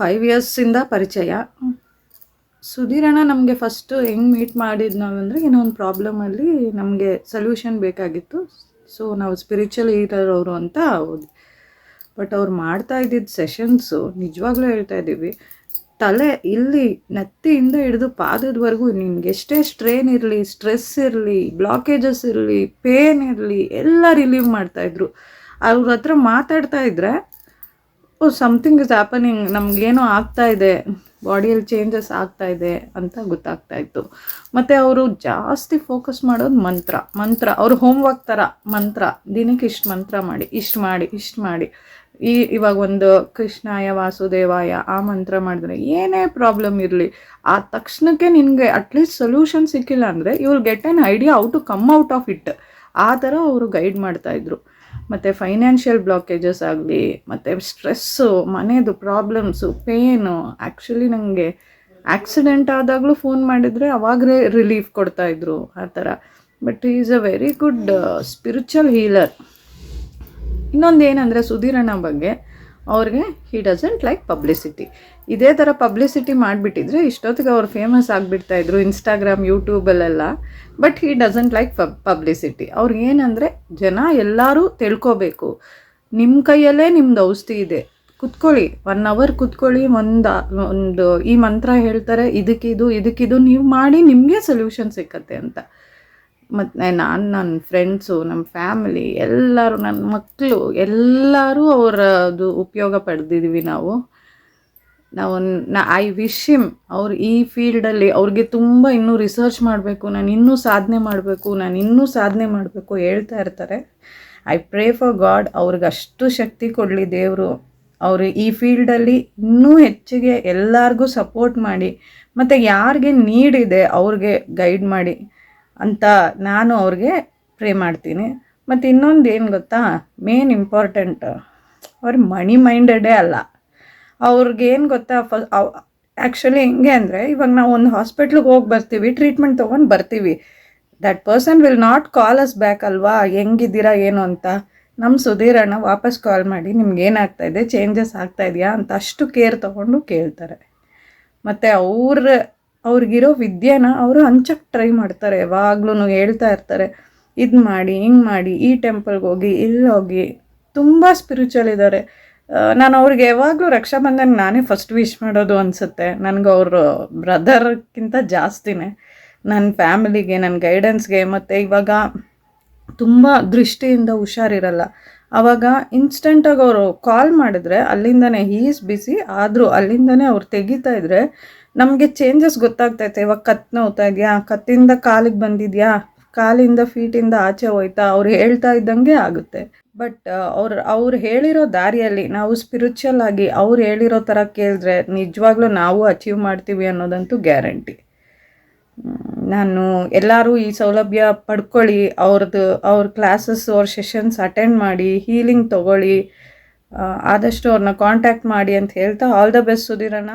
5 ಇಯರ್ಸಿಂದ ಪರಿಚಯ. ಸುಧೀರಣ್ಣ ನಮಗೆ ಫಸ್ಟು ಹೆಂಗೆ ಮೀಟ್ ಮಾಡಿದ್ದು ನಾವಂದರೆ, ಏನೋ ಒಂದು ಪ್ರಾಬ್ಲಮಲ್ಲಿ ನಮಗೆ ಸೊಲ್ಯೂಷನ್ ಬೇಕಾಗಿತ್ತು. ಸೊ ನಾವು ಸ್ಪಿರಿಚುವಲ್ ಹೀಲರ್ ಅಂತ ಹೋದ್ವಿ. ಬಟ್ ಅವ್ರು ಮಾಡ್ತಾ ಇದ್ದಿದ್ದು ಸೆಷನ್ಸು ನಿಜವಾಗ್ಲೂ ಹೇಳ್ತಾ ಇದ್ದೀವಿ, ತಲೆ ಇಲ್ಲಿ ನೆತ್ತಿಯಿಂದ ಹಿಡಿದು ಪಾದದವರೆಗೂ ನಿಮ್ಗೆ ಎಷ್ಟೇ ಸ್ಟ್ರೇನ್ ಇರಲಿ, ಸ್ಟ್ರೆಸ್ ಇರಲಿ, ಬ್ಲಾಕೇಜಸ್ ಇರಲಿ, ಪೇನ್ ಇರಲಿ, ಎಲ್ಲ ರಿಲೀವ್ ಮಾಡ್ತಾಯಿದ್ರು. ಅವ್ರ ಹತ್ರ ಮಾತಾಡ್ತಾ ಇದ್ದರೆ ಸಮಥಿಂಗ್ ಇಸ್ ಹ್ಯಾಪನಿಂಗ್, ನಮಗೇನೋ ಆಗ್ತಾ ಇದೆ, ಬಾಡಿಯಲ್ಲಿ ಚೇಂಜಸ್ ಆಗ್ತಾ ಇದೆ ಅಂತ ಗೊತ್ತಾಗ್ತಾ ಇತ್ತು. ಮತ್ತು ಅವರು ಜಾಸ್ತಿ ಫೋಕಸ್ ಮಾಡೋದು ಮಂತ್ರ ಅವ್ರ ಹೋಮ್ವರ್ಕ್ ಥರ ಮಂತ್ರ. ದಿನಕ್ಕೆ ಇಷ್ಟು ಮಂತ್ರ ಮಾಡಿ, ಇಷ್ಟು ಮಾಡಿ ಇವಾಗ ಒಂದು ಕೃಷ್ಣಾಯ ವಾಸುದೇವಾಯ ಆ ಮಂತ್ರ ಮಾಡಿದ್ರೆ ಏನೇ ಪ್ರಾಬ್ಲಮ್ ಇರಲಿ ಆ ತಕ್ಷಣಕ್ಕೆ ನಿನಗೆ ಅಟ್ಲೀಸ್ಟ್ ಸೊಲ್ಯೂಷನ್ ಸಿಕ್ಕಿಲ್ಲ ಅಂದರೆ you will get an idea how to come out of it. ಆ ಥರ ಅವರು ಗೈಡ್ ಮಾಡ್ತಾಯಿದ್ರು. ಮತ್ತು ಫೈನಾನ್ಷಿಯಲ್ ಬ್ಲಾಕೇಜಸ್ ಆಗಲಿ, ಮತ್ತು ಸ್ಟ್ರೆಸ್ಸು, ಮನೆಯದು ಪ್ರಾಬ್ಲಮ್ಸು, ಪೇನು. ಆ್ಯಕ್ಚುಲಿ ನನಗೆ ಆಕ್ಸಿಡೆಂಟ್ ಆದಾಗಲೂ ಫೋನ್ ಮಾಡಿದರೆ ಅವಾಗಲೇ ರಿಲೀಫ್ ಕೊಡ್ತಾಯಿದ್ರು ಆ ಥರ. But is a very good spiritual healer. ಇನ್ನೊಂದು ಏನಂದರೆ ಸುಧೀರಣ್ಣ ಬಗ್ಗೆ, ಅವ್ರಿಗೆ ಹಿ ಡಸಂಟ್ ಲೈಕ್ ಪಬ್ಲಿಸಿಟಿ. ಇದೇ ಥರ ಪಬ್ಲಿಸಿಟಿ ಮಾಡಿಬಿಟ್ಟಿದ್ರೆ ಇಷ್ಟೊತ್ತಿಗೆ ಅವ್ರು ಫೇಮಸ್ ಆಗಿಬಿಡ್ತಾಯಿದ್ರು ಇನ್ಸ್ಟಾಗ್ರಾಮ್, ಯೂಟ್ಯೂಬಲ್ಲೆಲ್ಲ. But he doesn't like publicity. ಅವ್ರಿಗೆ ಏನಂದರೆ ಜನ ಎಲ್ಲರೂ ತಿಳ್ಕೊಬೇಕು, ನಿಮ್ಮ ಕೈಯಲ್ಲೇ ನಿಮ್ಮದು ಔಷಧಿ ಇದೆ, ಕುತ್ಕೊಳ್ಳಿ 1 ಅವರ್ ಕುತ್ಕೊಳ್ಳಿ, ಒಂದು ಈ ಮಂತ್ರ ಹೇಳ್ತಾರೆ, ಇದಕ್ಕಿದು ನೀವು ಮಾಡಿ, ನಿಮಗೆ ಸೊಲ್ಯೂಷನ್ ಸಿಕ್ಕತ್ತೆ ಅಂತ. ಮತ್ತು ನನ್ನ ಫ್ರೆಂಡ್ಸು, ನಮ್ಮ ಫ್ಯಾಮಿಲಿ ಎಲ್ಲರೂ, ನನ್ನ ಮಕ್ಕಳು ಎಲ್ಲರೂ ಅವರದು ಉಪಯೋಗ ಪಡೆದಿದ್ದೀವಿ ನಾವು. ಐ ವಿಶ್ ಹಿಮ್, ಅವ್ರು ಈ ಫೀಲ್ಡಲ್ಲಿ ಅವ್ರಿಗೆ ತುಂಬ ಇನ್ನೂ ರಿಸರ್ಚ್ ಮಾಡಬೇಕು, ನಾನು ಇನ್ನೂ ಸಾಧನೆ ಮಾಡಬೇಕು ಹೇಳ್ತಾ ಇರ್ತಾರೆ. ಐ ಪ್ರೇ ಫಾರ್ ಗಾಡ್, ಅವ್ರಿಗೆ ಅಷ್ಟು ಶಕ್ತಿ ಕೊಡಲಿ ದೇವರು. ಅವರು ಈ ಫೀಲ್ಡಲ್ಲಿ ಇನ್ನೂ ಹೆಚ್ಚಿಗೆ ಎಲ್ಲರಿಗೂ ಸಪೋರ್ಟ್ ಮಾಡಿ, ಮತ್ತು ಯಾರಿಗೆ ನೀಡಿದೆ ಅವ್ರಿಗೆ ಗೈಡ್ ಮಾಡಿ ಅಂತ ನಾನು ಅವ್ರಿಗೆ ಪ್ರೇ ಮಾಡ್ತೀನಿ. ಮತ್ತು ಇನ್ನೊಂದು ಏನು ಗೊತ್ತಾ, ಮೇನ್ ಇಂಪಾರ್ಟೆಂಟ್, ಅವ್ರು ಮನಿ ಮೈಂಡೆಡೇ ಅಲ್ಲ. ಅವ್ರಿಗೇನು ಗೊತ್ತಾ, ಆ್ಯಕ್ಚುಲಿ ಹೆಂಗೆ ಅಂದರೆ, ಇವಾಗ ನಾವು ಒಂದು ಹಾಸ್ಪಿಟ್ಲಿಗೆ ಹೋಗಿ ಬರ್ತೀವಿ, ಟ್ರೀಟ್ಮೆಂಟ್ ತೊಗೊಂಡು ಬರ್ತೀವಿ, that person will not call us back ಅಲ್ವಾ, ಹೆಂಗಿದ್ದೀರಾ ಏನು ಅಂತ. ನಮ್ಮ ಸುಧೀರಣ್ಣ ವಾಪಸ್ ಕಾಲ್ ಮಾಡಿ ನಿಮ್ಗೆ ಏನಾಗ್ತಾಯಿದೆ, ಚೇಂಜಸ್ ಆಗ್ತಾಯಿದೆಯಾ ಅಂತ ಅಷ್ಟು ಕೇರ್ ತೊಗೊಂಡು ಕೇಳ್ತಾರೆ. ಮತ್ತು ಅವ್ರಿಗಿರೋ ವಿದ್ಯೆನ ಅವರು ಹಂಚಕ್ಕೆ ಟ್ರೈ ಮಾಡ್ತಾರೆ. ಯಾವಾಗ್ಲೂ ಹೇಳ್ತಾ ಇರ್ತಾರೆ, ಇದು ಮಾಡಿ, ಹಿಂಗೆ ಮಾಡಿ, ಈ ಟೆಂಪಲ್ಗೆ ಹೋಗಿ, ಇಲ್ಲಿ ಹೋಗಿ. ತುಂಬ ಸ್ಪಿರಿಚುವಲ್ ಇದ್ದಾರೆ. ನಾನು ಅವ್ರಿಗೆ ಯಾವಾಗಲೂ ರಕ್ಷಾಬಂಧನ ನಾನೇ ಫಸ್ಟ್ ವಿಶ್ ಮಾಡೋದು ಅನಿಸುತ್ತೆ. ನನಗೆ ಅವರು ಬ್ರದರ್ಗಿಂತ ಜಾಸ್ತಿನೇ ನನ್ನ ಫ್ಯಾಮಿಲಿಗೆ, ನನ್ನ ಗೈಡೆನ್ಸ್ಗೆ. ಮತ್ತು ಇವಾಗ ತುಂಬ ದೃಷ್ಟಿಯಿಂದ ಹುಷಾರಿರಲ್ಲ, ಆವಾಗ ಇನ್ಸ್ಟೆಂಟಾಗಿ ಅವರು ಕಾಲ್ ಮಾಡಿದ್ರೆ ಅಲ್ಲಿಂದನೇ ಈಸ್ ಬಿಸಿ ಆದರೂ ಅಲ್ಲಿಂದನೇ ಅವ್ರು ತೆಗಿತಾ ಇದ್ರೆ ನಮಗೆ ಚೇಂಜಸ್ ಗೊತ್ತಾಗ್ತೈತೆ. ಇವಾಗ ಕತ್ತು ನೋವ್ತಾ ಇದೆಯಾ, ಕತ್ತಿಂದ ಕಾಲಿಗೆ ಬಂದಿದೆಯಾ, ಕಾಲಿಂದ ಫೀಟಿಂದ ಆಚೆ ಹೋಯ್ತಾ, ಅವ್ರು ಹೇಳ್ತಾ ಇದ್ದಂಗೆ ಆಗುತ್ತೆ. ಬಟ್ ಅವ್ರು ಹೇಳಿರೋ ದಾರಿಯಲ್ಲಿ ನಾವು ಸ್ಪಿರಿಚುವಲ್ ಆಗಿ ಅವ್ರು ಹೇಳಿರೋ ಥರ ಕೇಳಿದ್ರೆ ನಿಜವಾಗ್ಲೂ ನಾವು ಅಚೀವ್ ಮಾಡ್ತೀವಿ ಅನ್ನೋದಂತೂ ಗ್ಯಾರಂಟಿ. ನಾನು ಎಲ್ಲರೂ ಈ ಸೌಲಭ್ಯ ಪಡ್ಕೊಳ್ಳಿ, ಅವ್ರ ಕ್ಲಾಸಸ್, ಅವ್ರ ಸೆಷನ್ಸ್ ಅಟೆಂಡ್ ಮಾಡಿ, ಹೀಲಿಂಗ್ ತೊಗೊಳ್ಳಿ, ಆದಷ್ಟು ಅವ್ರನ್ನ ಕಾಂಟ್ಯಾಕ್ಟ್ ಮಾಡಿ ಅಂತ ಹೇಳ್ತಾ, ಆಲ್ ದ ಬೆಸ್ಟ್ ಸುಧೀರಣ್ಣ.